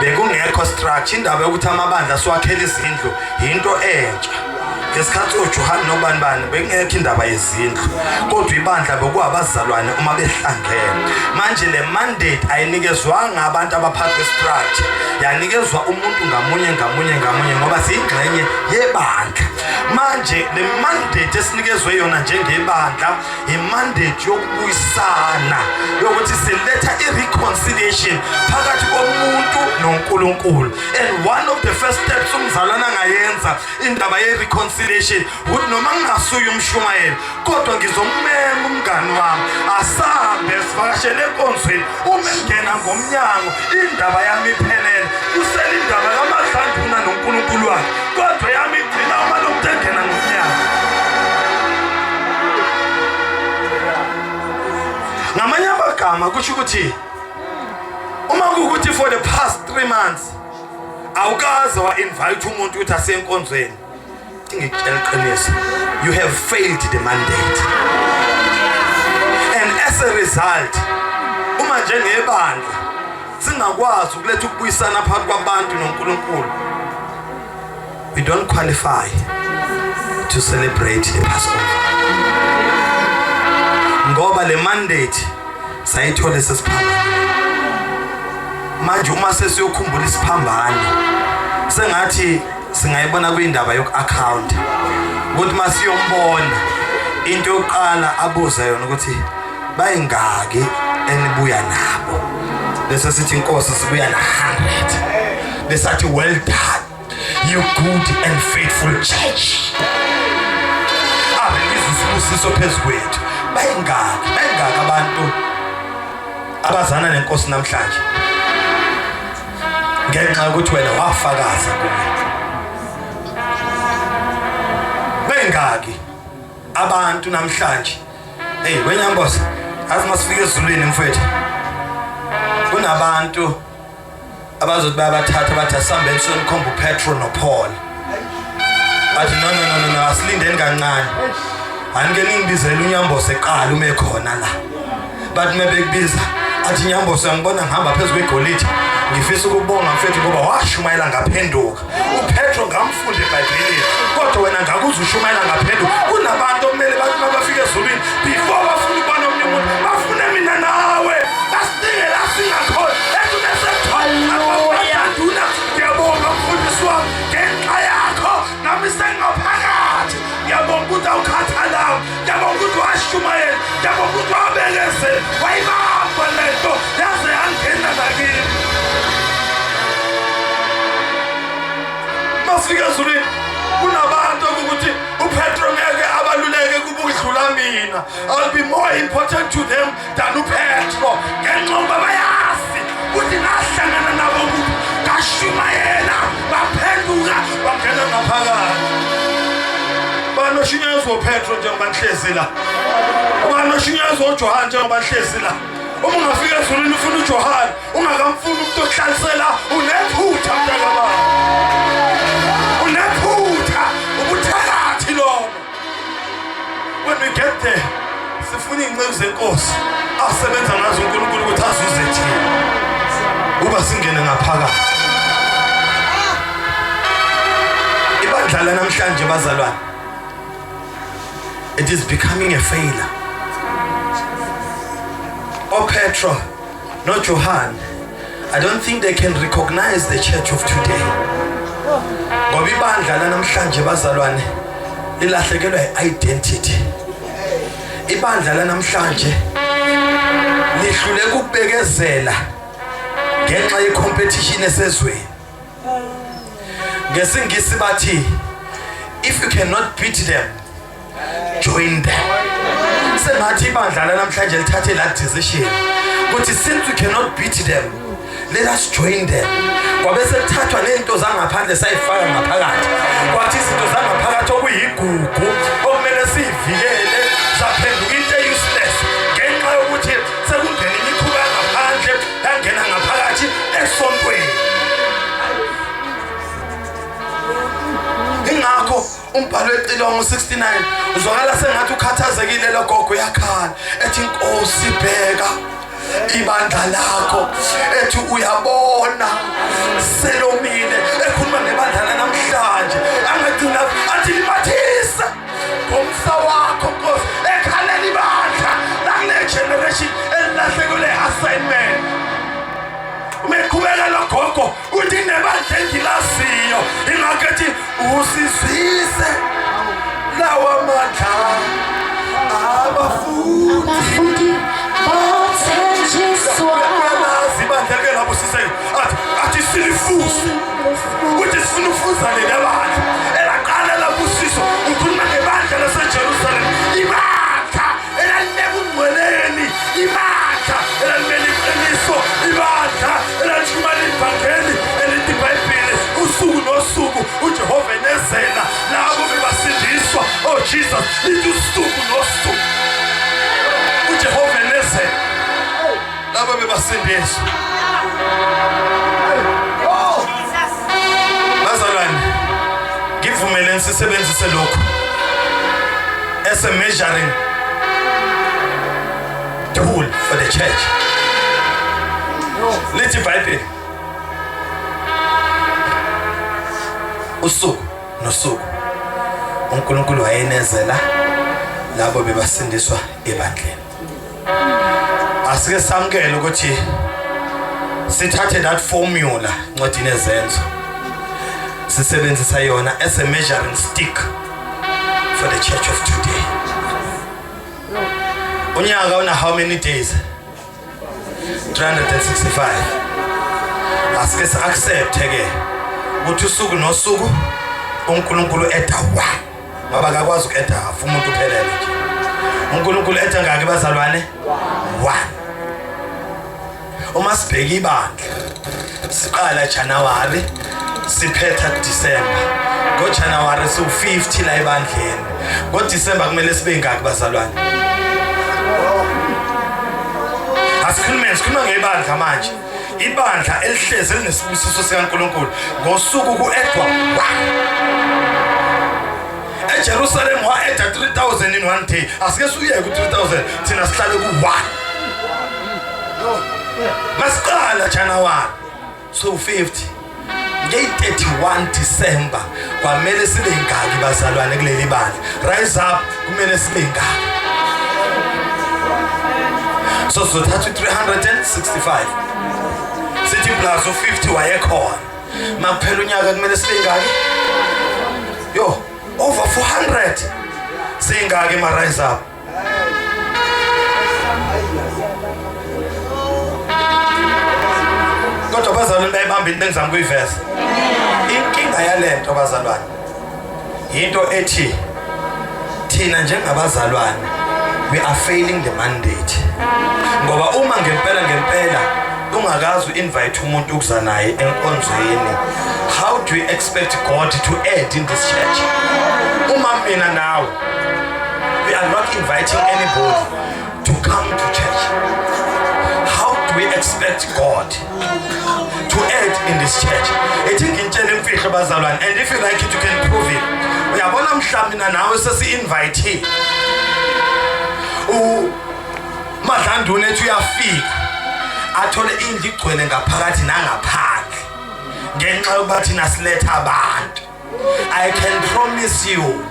Bekungekho structure. Indaba yokuthi amabandla siwakhela izindlu into entsha. Ngesikhathi uJohane nobanibani bekungekho indaba yezindlu, kodwa ibandla bekuwabazalwane uma behlangene. Manje le mandate ayinikezwanga abantu abaphathi bestructure, yanikezwa umuntu ngamunye ngoba siyingxenye yebandla. Manje le mandate esinikezwe yona njengebandla imandate yokubuyisana, yokuthi siletha ireconciliation phakathi komuntu noNkulunkulu. And one of the first steps umzalwana angayenza indaba yereconciliation ukuthi noma ngingasuye umshumayeli kodwa ngizomema umngani wami asambe sivakashele enkonzweni. Uma ngena ngomnyango indaba yami iphelele, kusele indaba kaMadlanduna noNkulunkulu wakhe, kodwa yami igcina uma lokhu engena ngomnyango. Ngamanye amagama kusho ukuthi uma kuwukuthi for the past 3 months awukaze wa-invite umuntu ukuthi asenkonzweni, you have failed the mandate. And as a result, uma njengebandla singakwazi ukuletha ukubuyisana phakathi kwabantu noNkulunkulu, we don't qualify to celebrate the Passover. Ngoba le mandate sayithola sesiphambano. Manje uma sesiyokhumbula isiphambano sengathi singayibona kwindaba yoku-account ukuthi masiyombona into yokuqala abuza yona ukuthi bayingaki enibuya nabo, bese sithi inkosi sibuya na-100, bese athi well done you good and faithful church. Release isibusiso phezu kwethu. Bayingaki abantu abazana nenkosi namhlanje ngenxa yokuthi wena wafakaza kuyo? Bengaki abantu namhlanje? Hey wenyambosa, azi masifike ezulwini mfowethu, kunabantu abazothi bayabathatha bathi asambe ensoni khomba uPetro noPaul, bathi no asilindeni kancane, anike ningibizele unyambosa eqala uma ekhona la. Bathi mebekubiza athi nyambosa ngibona ngihamba phezu kwegolide, ngifisa ukubonga mfethu ngoba washumayela ngaphenduka. uPetro ngamfunda eBhayibhelini, kodwa wena ngakuze ushumayela ngaphenduka. Kunabantu okumele bathi mabafika ezulwini before bafuna ukubona omunye umuntu bafune mina nawe basinike la singakhona etunesethola. Ngiyabonga mfundisi wami ngenxa yakho nami sengaphakathi. Ngiyabonga ukuthi awukhathalayo, ngiyabonga ukuthi washumayela, ngiyabonga ukuthi wabekezela, wayibamba lento yaze yangena nakini. Masifika ezulwini kunabantu ukuthi uPetro ngeke abaluleke kuba ukudlula mina. I'll be more important to them than uPetro. Ngenxa yokuba bayazi ukuthi nahlangana nabo ukuthi ngashumayela baphenduka bangena ngaphakathi. Banoshinyazwa uPetro njengoba nihlezi la, banoshinyazwa uJohane njengoba nihlezi la. Uma ungafika ezulwini ufuna uJohane ungakamfuni umuntu ohlalisela, unephutha mntakababa, unephutha ubuthakathi lobo. When we get there sifuna iy'nceku zenkosi asebenza ngazo uNkulunkulu ukuthi azuze thina uba singene ngaphakathi. ibandla lanamhlanje bazalwane, it is becoming a failure. Petro, no Johann, I don't think they can recognize the church of today. Ngoba ibandla lanamhlanje bazalwane lilahlekelwa identity. Ibandla lanamhlanje lihluleka ukubekezela ngenxa ye competition esezweni. Ngesingisi bathi, if you cannot beat them, join them. Sengathi ibandla lanamhlanje lithathe la decision ukuthi since we cannot beat them, let us join them. Kwabe sekuthathwa nento zangaphandle sayifaka ngaphakathi. Kwathi izinto zangaphakathi okuyigugu okumele sivikele zaphenduka into useless ngenxa yokuthi sekungena imikhuba ngaphandle yangena ngaphakathi esontweni. Ingakho umbhalo weCilongo 69 uzwakala sengathi ukhathazekile lo gogo yakhala ethi Nkosi bheka ibandla lakho, ethi uyabona selomile, ekhuluma nebandla lanamhlanje angagcina athi limathisa ngomsa wakho Nkosi, ekhalela ibandla lakule generation elilahlekule assignment. Umeqhubeka lo gogo uthi nebandla engilaziyo, ingakethi usizwise lawa mandla abafundi bothenjiswa ibandla ke labo sisele athi silifuse uthi sifuna ufuzane nebandla elaqala labusiso. Ukhuluma ngebandla laseJerusalem, ibandla elalibungcweleni, ibandla elalibeliqiniso, ibandla elalishumana ivangeli elithi iBhayibheli usuku nosuku uJehova enezela labo bebasindiswa. Oh Jesus, lithi usuku nosuku uJehova enezela labo bebasindiswa. Bazalwane, ngivumeleni sisebenzise lokho as a measuring tool for the church. Lithi iBhayibheli usuku nosuku uNkulunkulu wayenezela labo bebasindiswa ebandleni. Asike samkele ukuthi sithathe that formula ncwadini ezenzo sisebenzisa yona as a measuring stick for the church of today. Unyaka una how many days? 365. Asike accept ke ukuthi usuku nosuku uNkulunkulu etha wa ngoba akakwazi uketha half umuntu uphelele nje. uNkulunkulu etha ngaki bazalwane? 1. Uma sibheka ibandla siqala January siphetha December. Ngo-January su-50 la ebandleni. Ngo-December kumele sibe ngaki bazalwane? Asikhuluma ngebandla manje. Ibandla elihlezi elinesibusiso sikaNkulunkulu ngosuku ku-Edwa 1. eJerusalem wa-Edwa 3,000 in one day. Asike suyeke ku-3,000 thina sihlale ku-1. Masiqala January su-50 nge-31 December kwamele sibe ngaki bazalwane kuleli bandla? Rise up kumele sibe ngaki? So sothatha 365 sithi plus u-50 wayekhona makuphela unyaka kumele sibe ngaki? Yo, over 400 singaki ma-rise up? Kodwa bazalwane bayibamba into engizama ukuyiveza. Inkinga yalento bazalwane into ethi thina njengabazalwane we are failing the mandate. Ngoba uma ngempela ungakazi u-invite umuntu ukuza naye enkonzweni, how do we expect God to add in this church? Uma mina nawe we are not inviting anybody to come to church, how do we expect God to add in this church? And if you like it, you can prove it. Uyabona mhlawumbe nawe sesi-invite uMadlandune ethi uyafika athole indlu igcwele ngaphakathi nangaphandle ngenxa yokuba thina siletha abantu. I can promise you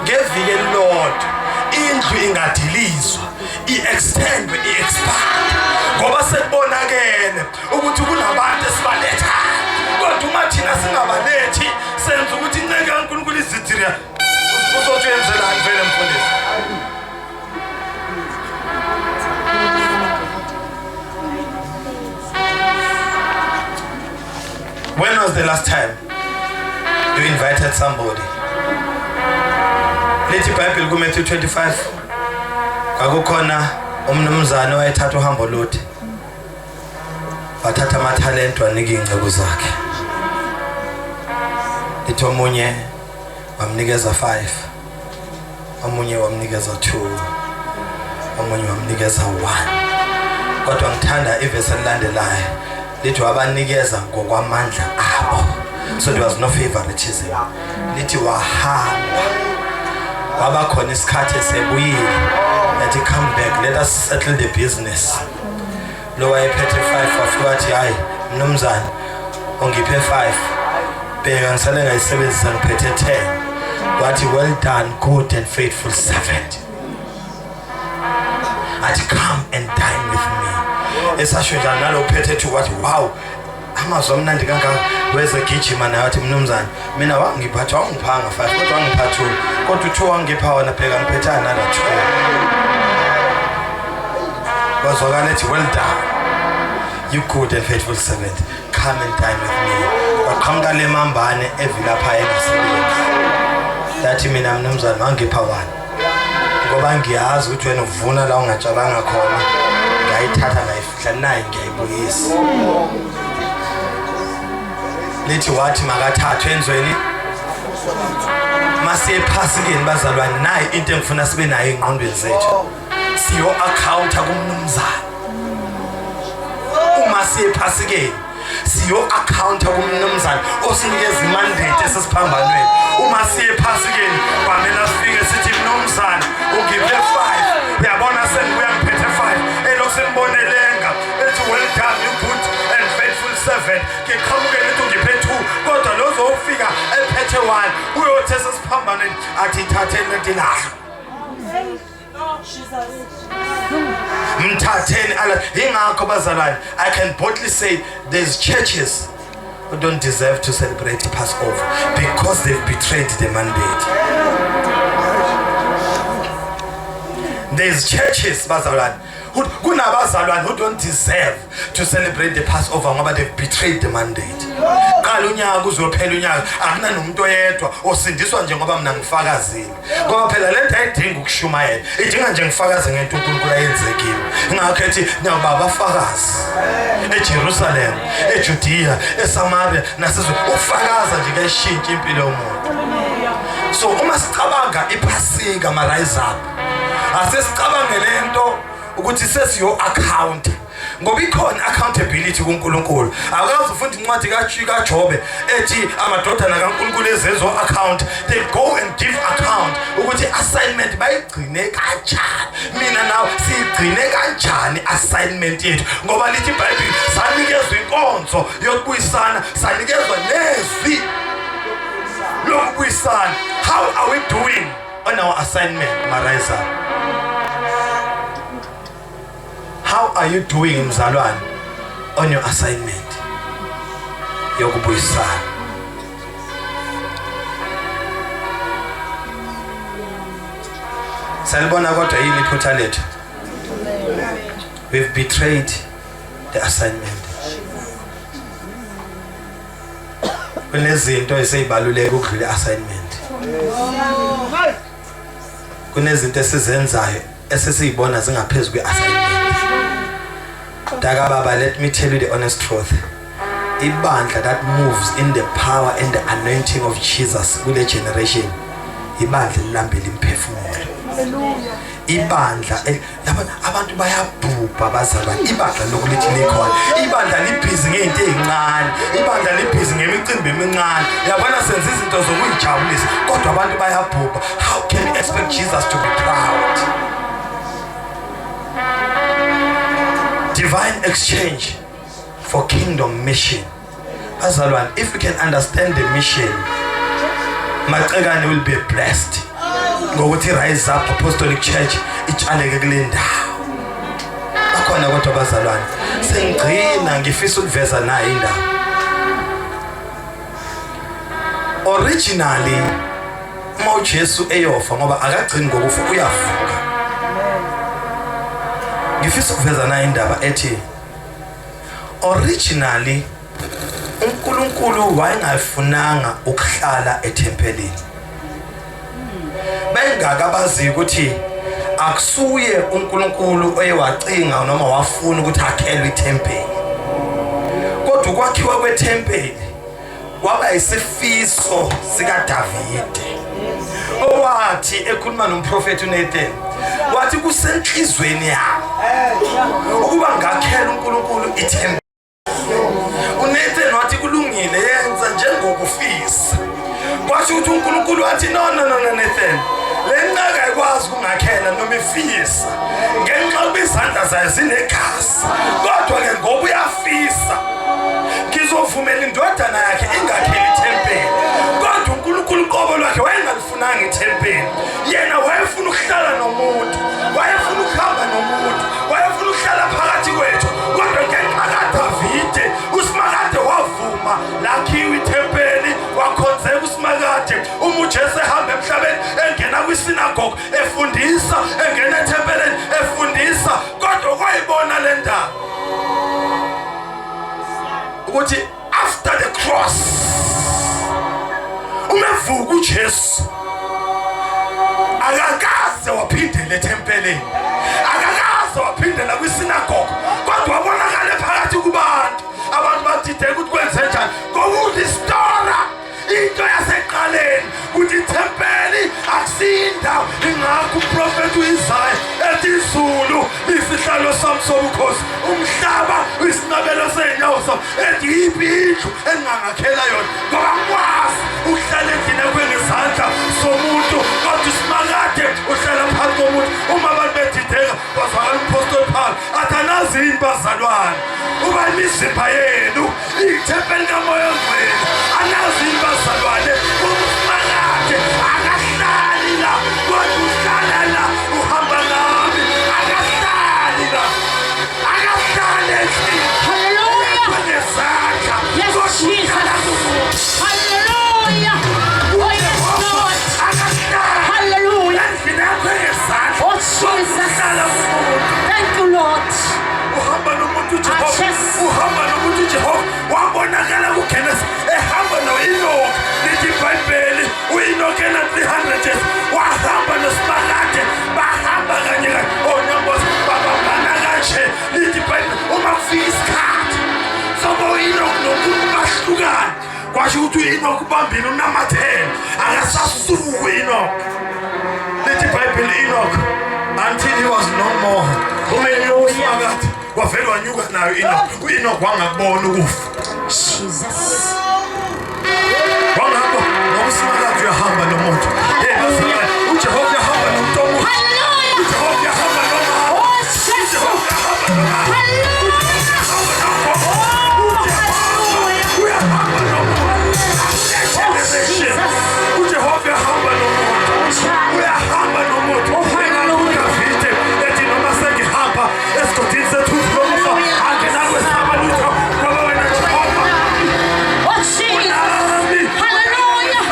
ngevike Lord indlu ingadilizwa i-extend i-expand ngoba sekubonakele ukuthi kunabantu esibalethayo kodwa uma thina singabalethi senza ukuthi inceke kaNkulunkulu izithira uzothi uyenzelani vele mfundisi. When was the last time you invited somebody? Lethi iBhayibheli kuMatthew 25 akukhona umnumzane wayethatha uhambo lode wathatha amathalente wanika ingcebo zakhe. Lethi omunye wamnikeza 5, omunye wamnikeza 2, omunye wamnikeza 1. Kodwa ngithanda ivesi elandelayo lithi wabanikeza ngokwamandla abo. So there was no favoritism. Lithi wahamba waba khona isikhathi esebuyile ethi come back, let us settle the business. Lo wayephethe 5 wafika wathi hayi mnumzane ongiphe 5 bheka ngisale ngayisebenzisa ngiphethe 10. Wathi well done good and faithful servant. Athi come and dine with me. Esasho njalo nalo uphethe 2 wathi wow amazwi amnandi kangaka weze gijima naye wathi mnumzane mina wangiphatha wangiphanga 5 kodwa wangiphatha 2 kodwa 2 wangipha wona phela ngiphetha nala 2. Wazwakala ethi well done you good and faithful servant, come and dine with me. Waqhamuka le mambane evilapha engasebenzi yathi mina mnumzane wangipha 1 ngoba ngiyazi ukuthi wena uvuna la ungatshalanga khona ngayithatha ngayifihla naye ngiyayibuyisa. Lithi wathi makathathwe enzweni masiye phasikeni bazalwane nayi into engifuna sibe nayo engqondweni zethu siyo account kumnumzane. Uma siye phasikeni siyo account kumnumzane osinikeza imandate esesiphambanweni. Uma siye phasikeni kwamela sifike sithi mnumzane ungiphe 5 uyabona sengibuya ngiphethe 5 eloksembonelenga ethi well done you good and faithful servant ngiqhamuke lethi ungiphe 2 kodwa lozo ufika ephethe 1 uyothi esesiphambanweni athi thatheni lenti lahla mthatheni ala. Ingakho bazalwane I can boldly say there's churches who don't deserve to celebrate Passover because they've betrayed the mandate. There's churches bazalwane kunabazalwane who don't deserve to celebrate the Passover ngoba they've betrayed the mandate. Qala unyaka uzophela unyaka akuna nomuntu oyedwa osindiswa nje ngoba mina ngifakazile ngoba phela lento ayidinga ukushumayela idinga nje ngifakaze ngento uNkulunkulu ayenzekile. Ngakho ethi naba abafakazi eJerusalem, eJudea, eSamaria nasezwe ufakaza nje kayishintsha impilo yomuntu. So uma sicabanga iPhasika ma rise up asesicabanga lento ukuthi sesiyo account ngoba ikhona accountability kuNkulunkulu. Akazi ufunda incwadi kaJobe ethi amadodana kaNkulunkulu ezenzo account they go and give account ukuthi assignment bayigcine kanjani. Mina nawe sigcine kanjani assignment yethu ngoba lithi iBhayibheli sanikezwe inkonzo yokubuyisana sanikezwe nezwi lokubuyisana. How are we doing on our assignment Marisa? How are you doing mzalwane on your assignment yokubuyisana? Salibona kodwa yini iphutha lethu? We've betrayed the assignment. Kunezinto esezibaluleke ukudlula assignment. Kunezinto esizenzayo esesizibona zingaphezulu kweassignment. Daga baba, let me tell you the honest truth. Ibandla that moves in the power and the anointing of Jesus kule generation ibandla lilambela imphefumulo. Ibandla abantu bayabhubha bazalwane. Ibandla lokulithi likhona. Ibandla libhizi ngeinto ezincane. Ibandla libhizi ngemicimbi emincane. Yabona senza izinto zokuyijabulisa kodwa abantu bayabhubha. How can we expect Jesus to be proud? Divine exchange for kingdom mission. Bazalwane, if we can understand the mission, Macegane will be blessed ngokuthi Rise Up Apostolic Church itshaleke kule ndawo. Bakhona kodwa bazalwane sengigcina ngifisa ukuveza nayo indaba. Originally uJesu eyofa ngoba akagcini ngokufa uyavuka. Ngifisa ukuveza nayo indaba ethi originally uNkulunkulu wayengafunanga ukuhlala eThempelini. Bengakabazi ukuthi akusuye uNkulunkulu oyewacinga noma wafuna ukuthi akhelwe iThempeli. Kodwa ukwakhiwa kweThempeli kwaba isifiso sika Davide. Owathi ekhuluma nomprofeti uNathan wathi kusenhlizweni yakhe ukuba ngakhela uNkulunkulu iThempeli. uNathan wathi kulungile yenza njengokufisa. Kwasho ukuthi uNkulunkulu wathi no Nathan, le ncaka ayikwazi ukungakhela noma ifisa ngenxa kwizandla zayo zinegazi. Kodwa ke ngoba uyafisa ngizovumela indodana yakhe ingakheli iThempeli. Kodwa uNkulunkulu qobo lwakhe wayengalifunanga iThempeli. Yena wayefuna ukuhlala nomuntu, wayefuna ukuhamba nomuntu, wayefuna ukuhlala phakathi kwethu. Kodwa ngenxa kaDavide uSimakade wavuma lakhiwa iThempeli, wakhonzeka uSimakade. uJesu ehamba emhlabeni engena kwisinagoge efundisa, engena eThempelini efundisa. Kodwa kwayibona le ndaba ukuthi after the cross umevuka uJesu akakaze waphindela eThempelini, akakaze waphindela kwisinagoge. Kodwa wabonakala phakathi kubantu. Abantu bathithe ukuthi kwenze njani ngokuthi istora into yaseqaleni ukuthi iThempeli akusindawo. Ingakho uprofeti uIsaya ethi izulu isihlalo sami sobukhosi, umhlaba isinabelo seenyawo sami. Ethi yiphi indlu engingakhela yona ngoba ngikwazi ukuhlala endlini ekwengezandla somuntu. Kodwa uSimakade uhlala phakathi komuntu. Uma abantu bethitheka bazakala umpostoli Paul athi anazi yini bazalwane uba imizimba yenu iThempeli kaMoya oNgcwele. Anazi yini bazalwane uSimakade akahlali la, kodwa uhlala la, uhamba nami. Akahlali la, akahlali endlini. Hallelujah. Kwengezandla. Yes, Jesus. Hallelujah. Oh, yes, Lord. Hallelujah. Oh, Jesus. Thank you, Lord. Uhamba nomuntu uJehova. Yes. Uhamba nomuntu uJehova. Wabonakala kuGenesis ehamba noEnoch. Lithi iBhayibheli uEnoch ena 300 years. Wahamba noSimakade, bahamba kanye kanye. Onyamboza babambana kanje. Lithi iBhayibheli uma kufika isikhathi soba uEnoch nomuntu bahlukana. Kwasho ukuthi uEnoch ubambile unamathele. Akasasuki uEnoch. Lithi iBhayibheli Enoch until he was no more. Usimakade wavele wanyuka nayo Enoch. uEnoch wangakubona ukufa. Jesus. Wangakho ngoba uSimakade uyahamba nomuntu. uJehova uyahamba nomuntu omuhle. Hallelujah. uJehova uyahamba nomama. Oh, Jesus. uJehova uyahamba nomama. Hallelujah. Uyahamba nomuntu. uJehova uyahamba nomuntu. Uyahamba nomuntu. uDavide ethi noma sengihamba esigodini sethu lokufa angenakwesaba lutho ngoba wena Jehova Oh, Jesus. Hallelujah.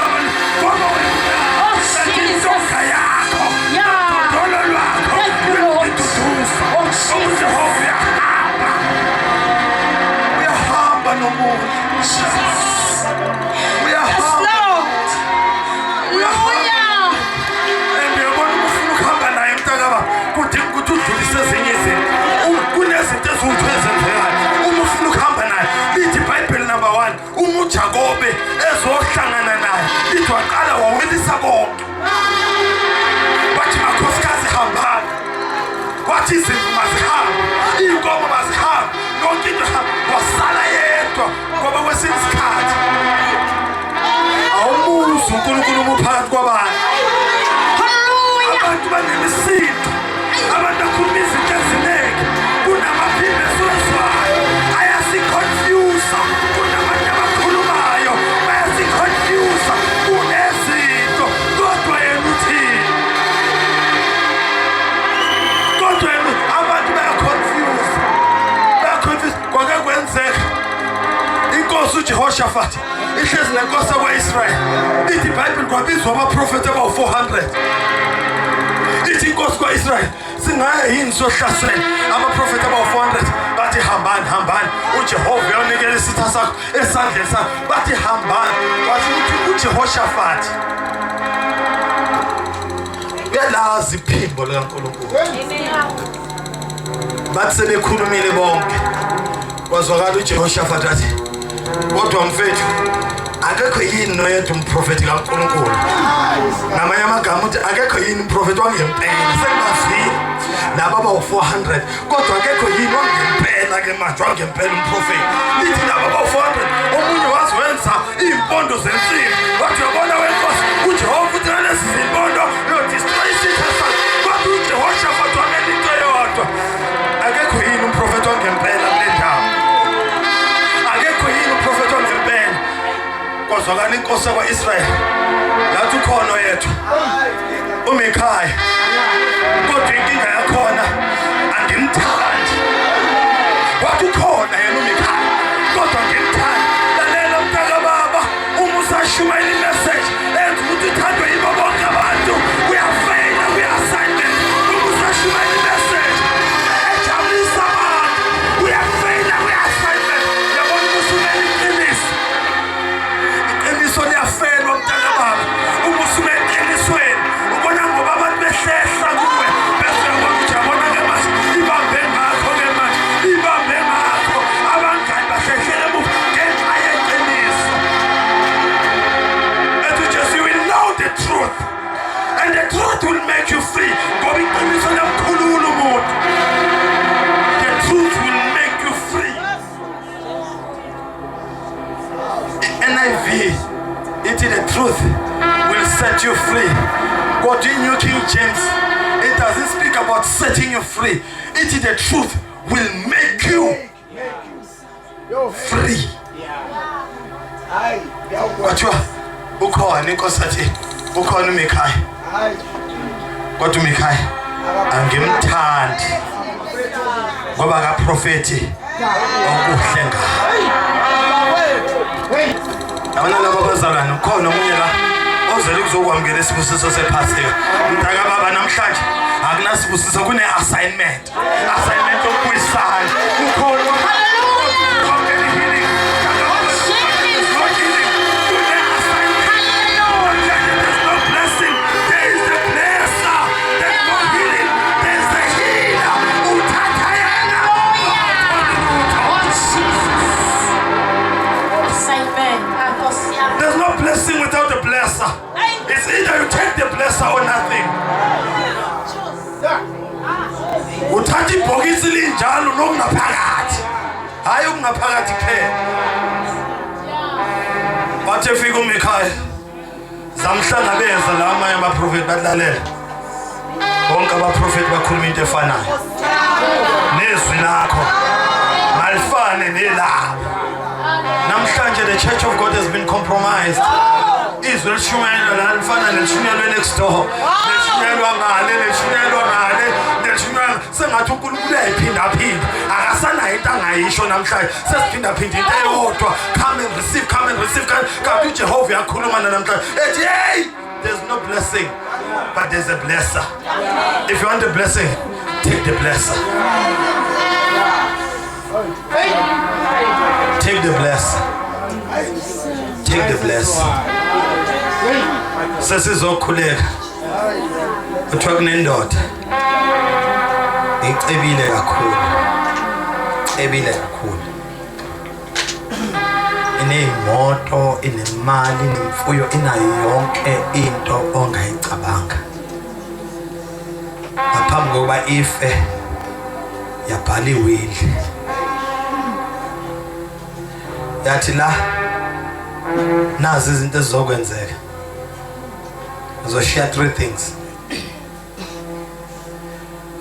uJehoshaphat ihlezi nenkosi yakwa-Israyeli. Ithi iBhayibheli kwabizwa abaprofethi abawu-400. Ithi inkosi kwa-Israyeli singaya yini sohlasela abaprofethi abawu-400. Bathi hambani uJehova uyonikela isitha sakho esandleni sakho. Bathi hambani. Wathi uJehoshaphat uyalazi iphimbo likaNkulunkulu. Bathi sebekhulumile bonke kwazwakala uJehoshaphat athi kodwa mfethu akekho yini noyedwa umprofeti kaNkulunkulu. Ngamanye amagama uthi akekho yini umprofeti wangempela. Sekubazile laba abawu-400 kodwa akekho yini wangempela ke manje wangempela umprofeti. Lithi laba abawu-400 omunye waziwenza iy'mpondo zensimbi. Wathi uyabona wenkosi uJehova uthi nalezi zimpondo uyodistroy isitha sakho. Kodwa uJehoshaphat wamele into eyodwa. Akekho yini umprofeti wangempela kule ndawo. Akekho yini umprofeti wangempela. Kwazwakala inkosi yakwa-Israyeli yathi ukhona yethu uMikhaya. Kodwa inkinga yakhona angimthandi. Wathi ukhona yena uMikhaya kodwa angimthandi. Lalela mntaka baba uma usashumayela imessage enza ukuthi uthandwe yibo bonke abantu uyafeyila uyi-assignment. Uma usashumayela imessage ejabulisa abantu uyafeyila uyi-assignment. Yabona uma usumela iqiniso. Iqiniso liyafelwa mntaka baba. Uma usumela eqinisweni ubona ngoba abantu behlehla kuwe bese uyabona ukuthi yabona ke manje ibambe ngakho ke manje ibambe ngakho abangani bahlehlele emuva ngenxa yeqiniso. Ethi uJesu you will know the truth and the truth will make you free. Ngoba iqiniso liyakukhulula umuntu. The truth will make you free. NIV ithi the truth will set you free. But in New King James it doesn't speak about setting you free. It is the truth will make you free. Kwathiwa ukhona inkosi athi ukhona uMikhaya. Kodwa uMikhaya angimthandi ngoba akaprofethi okuhle ngayo. Abana laba bazalwane ukhona omunye la ozele kuzokwamukela isibusiso sePhasika. Mntaka baba namhlanje akunasibusiso kune-assignment. Assignment yokubuyisana. Ukhona blessing without the blesser. It's either you take the blesser or nothing. Uthatha ibhokisi linjalo nokungaphakathi. Hayi okungaphakathi kuphela. Bathe fika uMikhaya zamhlangabeza la amanye abaprofeti badlalela. Bonke abaprofeti bakhuluma into efanayo. Nezwi lakho malifane nelabo. Namhlanje the Church of God has been compromised. Izwi lishumayela la lifana nelishunyelwe next door. Lishunyelwa ngale, lishunyelwa ngale, lishunyelwa sengathi uNkulunkulu uyayiphinda phinda. Akasanayo into angayisho namhlanje. Sesiphinda phinda into eyodwa. Come and receive, come and receive. Kanti uJehova uyakhuluma namhlanje. Ethi hey, there's no blessing, but there's a blesser. If you want a blessing, take the blesser. Take the blessing. Take the blessing. Sesizokhuleka. Kuthiwa kunendoda icebile kakhulu. Icebile kakhulu. Ineyimoto, inemali, inemfuyo, inayo yonke into ongayicabanga. Ngaphambi kokuba ife yabhala iwili. Yathi la nazi izinto ezizokwenzeka. Uzoshiya 3 things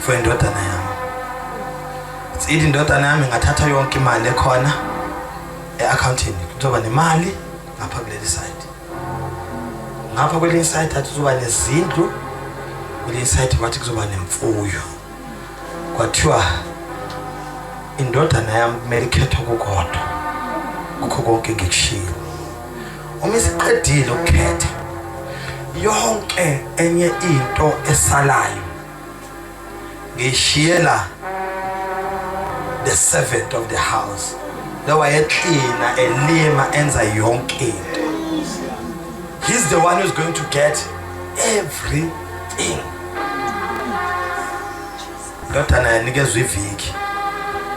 for indodana yami. Ithi indodana yami ngathatha yonke imali ekhona e-accountini. Kuzoba nemali ngapha kuleli side. Ngapha kuleli side athi kuzoba nezindlu. Kuleli side bathi kuzoba nemfuyo. Kwathiwa indodana yami kumele ikhethe ukukodwa. kukho konke ngikushilo. Uma siqedile ukukhetha yonke enye into esalayo ngishiyela the servant of the house. Lawa yeklina elima enza yonke into. He's the one who's going to get everything. Ndodana yanikezwe iviki.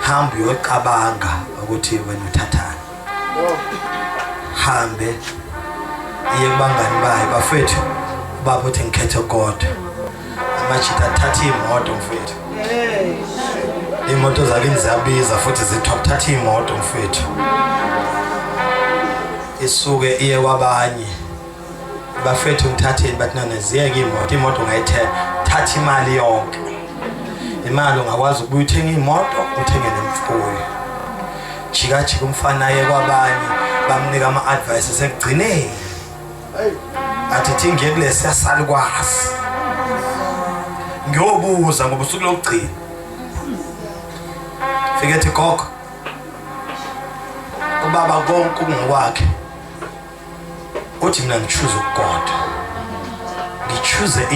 Hamba uyocabanga ukuthi wena uthathani. Hambe iye kubangani baye bafethu baba uthi ngikhethe God. Amajita athatha imoto mfethu. Imoto zakini ziyabiza futhi zithatha imoto mfethu. Isuke iye kwabanye. Bafethu ngithatheni bathi nana ziyeke imoto ngayithenga. Thatha imali yonke. Imali ungakwazi ukubuya uthenga imoto uthenge nemfuyo. Jika umfana naye kwabanye bamnika ama-advices ekugcineni. Athi thingiye kulesi yasalukwazi. Ngiyobuza ngoba usuku lokugcina. Fike ethi gogo. Ubaba konke ungokwakhe. Uthi mina ngichoose uGod. Ngichoose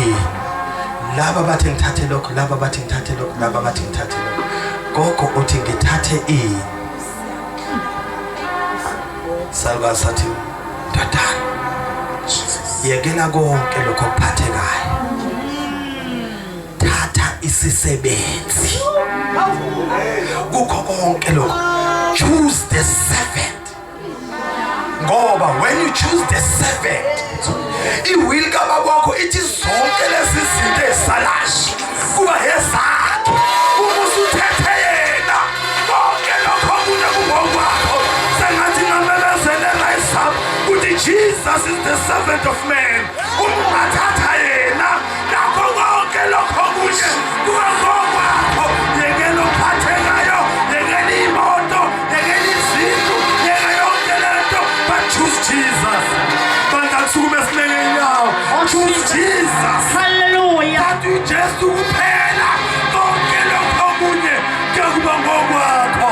laba bathi ngithathe lokho, laba bathi ngithathe lokho, laba bathi ngithathe lokho. Gogo uthi ngithathe Salwa sathi ndodana. Yekela konke lokho kuphathekayo. Thatha isisebenzi. Kukho konke lokho. Choose the servant. Ngoba when you choose the servant, iwill kababa wakho ithi zonke lezi zinto ezisalashi kuba yezakhe. Uma usuthethe yena konke lokho kunye kungokwakho. Sengathi ngamemezele rise up ukuthi Jesus is the servant of man. Uma ungathatha yena nakho konke lokho kunye kuba ngokwakho. Yekela uphathekayo, yekela imoto, yekela izindlu, yekela yonke lento, but choose Jesus. Bangakusukume esinengeni yawo. Choose Jesus. Hallelujah. Thathu uJesu kuphela. Konke lokho kunye kuyokuba ngokwakho.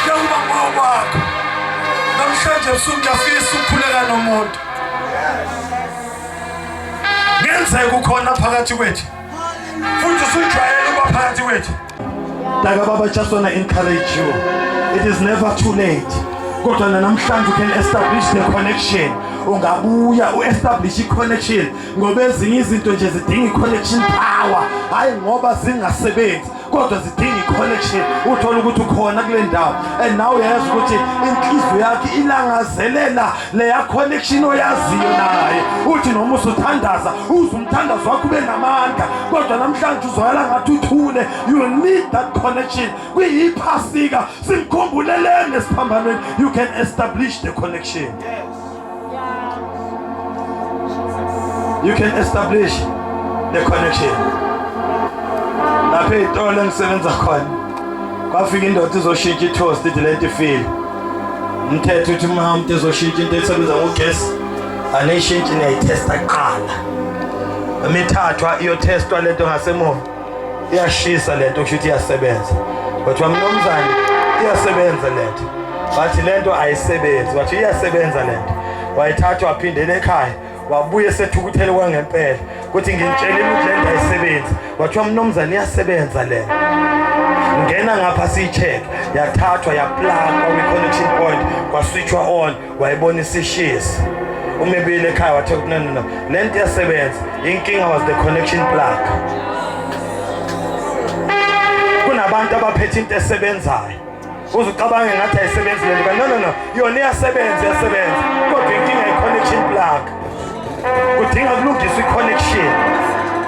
Kuyokuba ngokwakho. Namhlanje usuku ngiyafisa ukukhuleka nomuntu. Ngenzeka ukhona phakathi kwethu. Futhi usujwayele ukuba phakathi kwethu. Like Baba, just want to encourage you. It is never too late. Kodwa namhlanje you can establish the connection. Ungabuya uestablish i-connection ngoba ezinye izinto nje zidinga i-connection power. Hayi ngoba zingasebenzi kodwa zidinga i-connection. Uthola ukuthi ukhona kule ndawo and now uyazi ukuthi inhliziyo yakhe ilangazelela leya connection oyaziyo naye. Uthi noma usuthandaza uzumthandazo wakho ube namandla kodwa namhlanje uzoyala ngathi uthule. You need that connection. Kuyiphasika simkhumbuleleni esiphambanweni. You can establish the connection. You can establish the connection. Lapha itolo engisebenza khona kwafika indoda izoshintsha i-toast ithi lento ifile. Umthetho uthi uma umuntu ezoshintsha into esebenza ngogesi anayishintshe niyayitesta kuqala. Emithathwa iyotestwa lento ngasemuva iyashisa lento kusho ukuthi iyasebenza. Kodwa mnomzane iyasebenza lento. Bathi lento ayisebenzi. Bathi iyasebenza lento. Wayithathwa waphindela ekhaya. Wabuye sethukuthele kwangempela ukuthi ngintshela ukuthi lento ayisebenzi. Wathiwa mnomzane iyasebenza lento. Ngena ngapha siyi-check yathathwa yaplugwa kwi-connection point kwaswitchwa on wayibona isishisa. Umebile ekhaya wathi no lento iyasebenza. Inkinga was the connection plug. Kunabantu abaphethe into esebenzayo. Uzucabange ngathi ayisebenzi lento. No yona iyasebenza kodwa inkinga i-connection plug. Kudinga kulungiswa i-connection.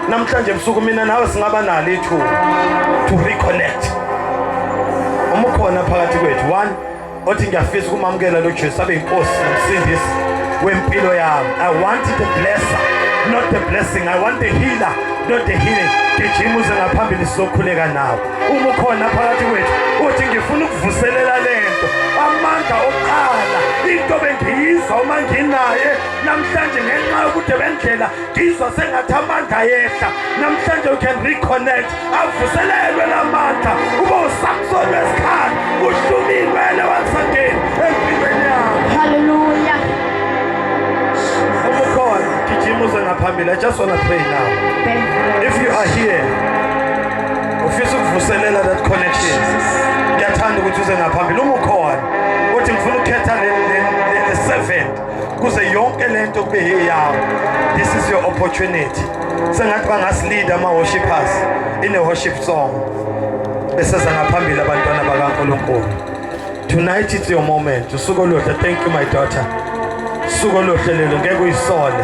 Namhlanje ebusuku mina nawe singaba nalo ithuba to reconnect. Uma ukhona phakathi kwethu one othi ngiyafisa ukumamukela lo Jesu abe inkosi nomsindisi wempilo yami. I want the blesser, not the blessing. I want the healer, not the healing. Gijima uze ngaphambili sizokhuleka nawe. Uma ukhona phakathi kwethu uthi ngifuna ukuvuselela lento amandla oqala into bengiyizwa uma nginaye namhlanje ngenxa yokuthi bendlela ngizwa sengathi amandla yehla. Namhlanje you can reconnect avuselelwe lamandla ube uSamson wesikhathi uhlumile once again. just want to pray now. If you are here, ufisa ukuvuselela that connection, ngiyathanda ukuthi uze ngaphambili uma ukhona uthi ngifuna ukukhetha le 7 kuze yonke lento kube eyawo. This is your opportunity. Sengathi bangaslead ama worshipers in a worship song beseza ngaphambili abantwana bakaNkulunkulu. Tonight it's your moment. Usuku oluhle. Thank you my daughter. Usuku oluhle lelo ngeke uyisole.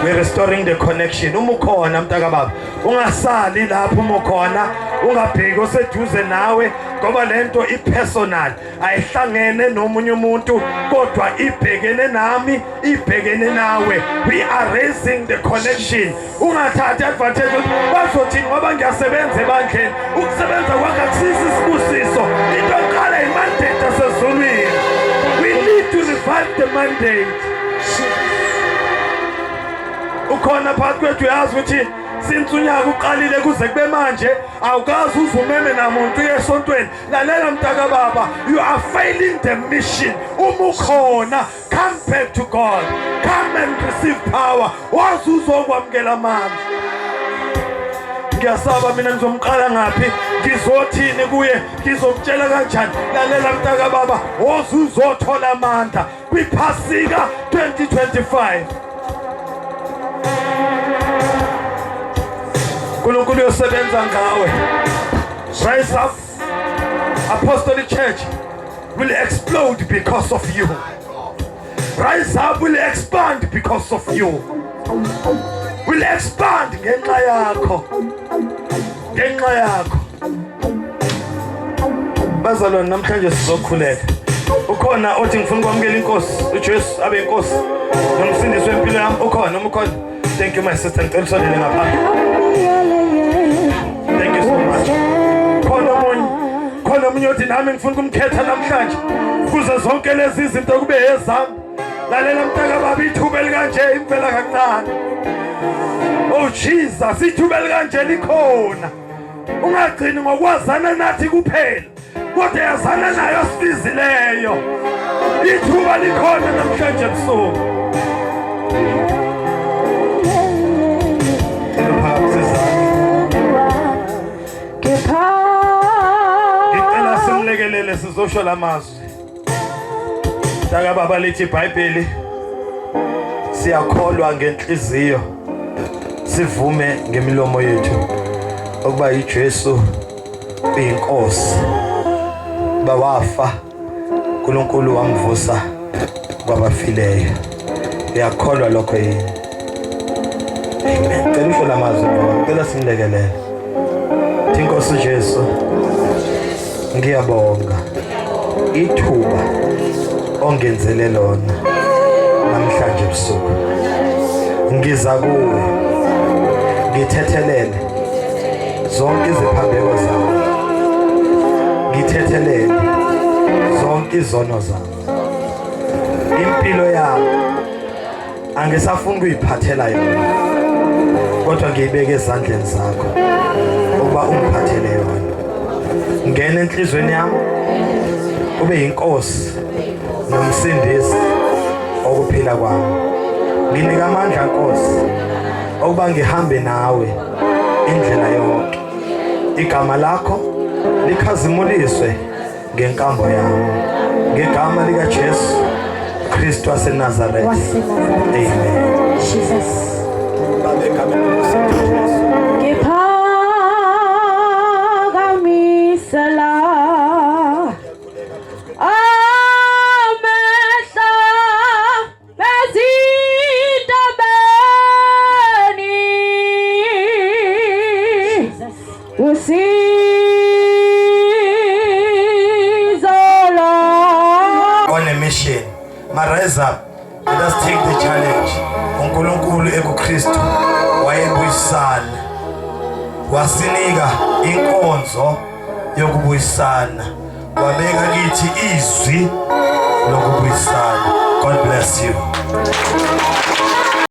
We're restoring the connection. Uma ukhona mntaka baba, ungasali lapho uma ukhona, ungabheki oseduze nawe ngoba lento ipersonal. Ayihlangene nomunye umuntu kodwa ibhekene nami, ibhekene nawe. We are raising the connection. Ungathatha advantage bazothi ngoba ngiyasebenza ebandleni. Ukusebenza kwakhe akusisi isibusiso. Into eqala imandate asezulwini. We need to revive the mandate. Ukhona phakathi kwethu yazi ukuthi since unyaka uqalile kuze kube manje awukazi uvumeme namuntu yesontweni. Lalela mntaka baba, you are failing the mission. Uma ukhona, come back to God, come and receive power. Wazi uzokwamukela amandla. Ngiyasaba mina ngizomqala ngaphi, ngizothini kuye, ngizomtshela kanjani. Lalela mntaka baba, wazi uzothola amandla kwiphasika 2025. uNkulunkulu uyosebenza ngawe. Rise up. Apostolic Church will explode because of you. Rise up will expand because of you. Will expand ngenxa yakho. Ngenxa yakho. Bazalwane namhlanje sizokhuleka. Ukhona othi ngifuna ukwamukela inkosi, uJesu abe inkosi. Nomsindisi wempilo yami ukhona ukhona. Thank you my sister. Ngicela usolele ngaphandle. Thank you so much. Khona umunye othi nami ngifuna ukumkhetha namhlanje kuze zonke lezi izinto kube ezami. Lalela mntaka baba, ithuba elikanje impela kancane. Oh Jesus, ithuba elikanje likhona. Ungagcini ngokwazana nathi kuphela, kodwa yazana nayo sifizileyo. Ithuba likhona namhlanje ebusuku. Ngicela simlekelele sizosho lamazwi. Mntaka baba lithi iBhayibheli siyakholwa ngenhliziyo, sivume ngemilomo yethu ukuba uJesu uyinkosi. Bawafa uNkulunkulu wamvusa kwabafileyo. Ngiyakholwa lokho yini. Amen. Ngicela lamazwi baba, ngicela simlekelele. Inkosi Jesu, ngiyabonga ithuba ongenzele lona namhlanje ebusuku. Ngiza kuwe ngithethelele zonke iziphambeko zami, ngithethelele zonke izono zami. Impilo yami angisafuni ukuyiphathela yona, kodwa ngiyibeke ezandleni zakho ukuba ungiphathele yona. Ngena enhlizweni yami ube inkosi nomsindisi okuphila kwami. Nginika amandla Nkosi ukuba ngihambe nawe indlela yonke. Igama lakho likhazimuliswe ngenkambo yami, ngegama lika Jesu Kristu waseNazaretha. Amen. Jesus. On a mission. Rise up. Let us take the challenge. uNkulunkulu ekuKristu wayebuyisana, wasinika inkonzo yokubuyisana, wabeka kithi izwi lokubuyisana. God bless you.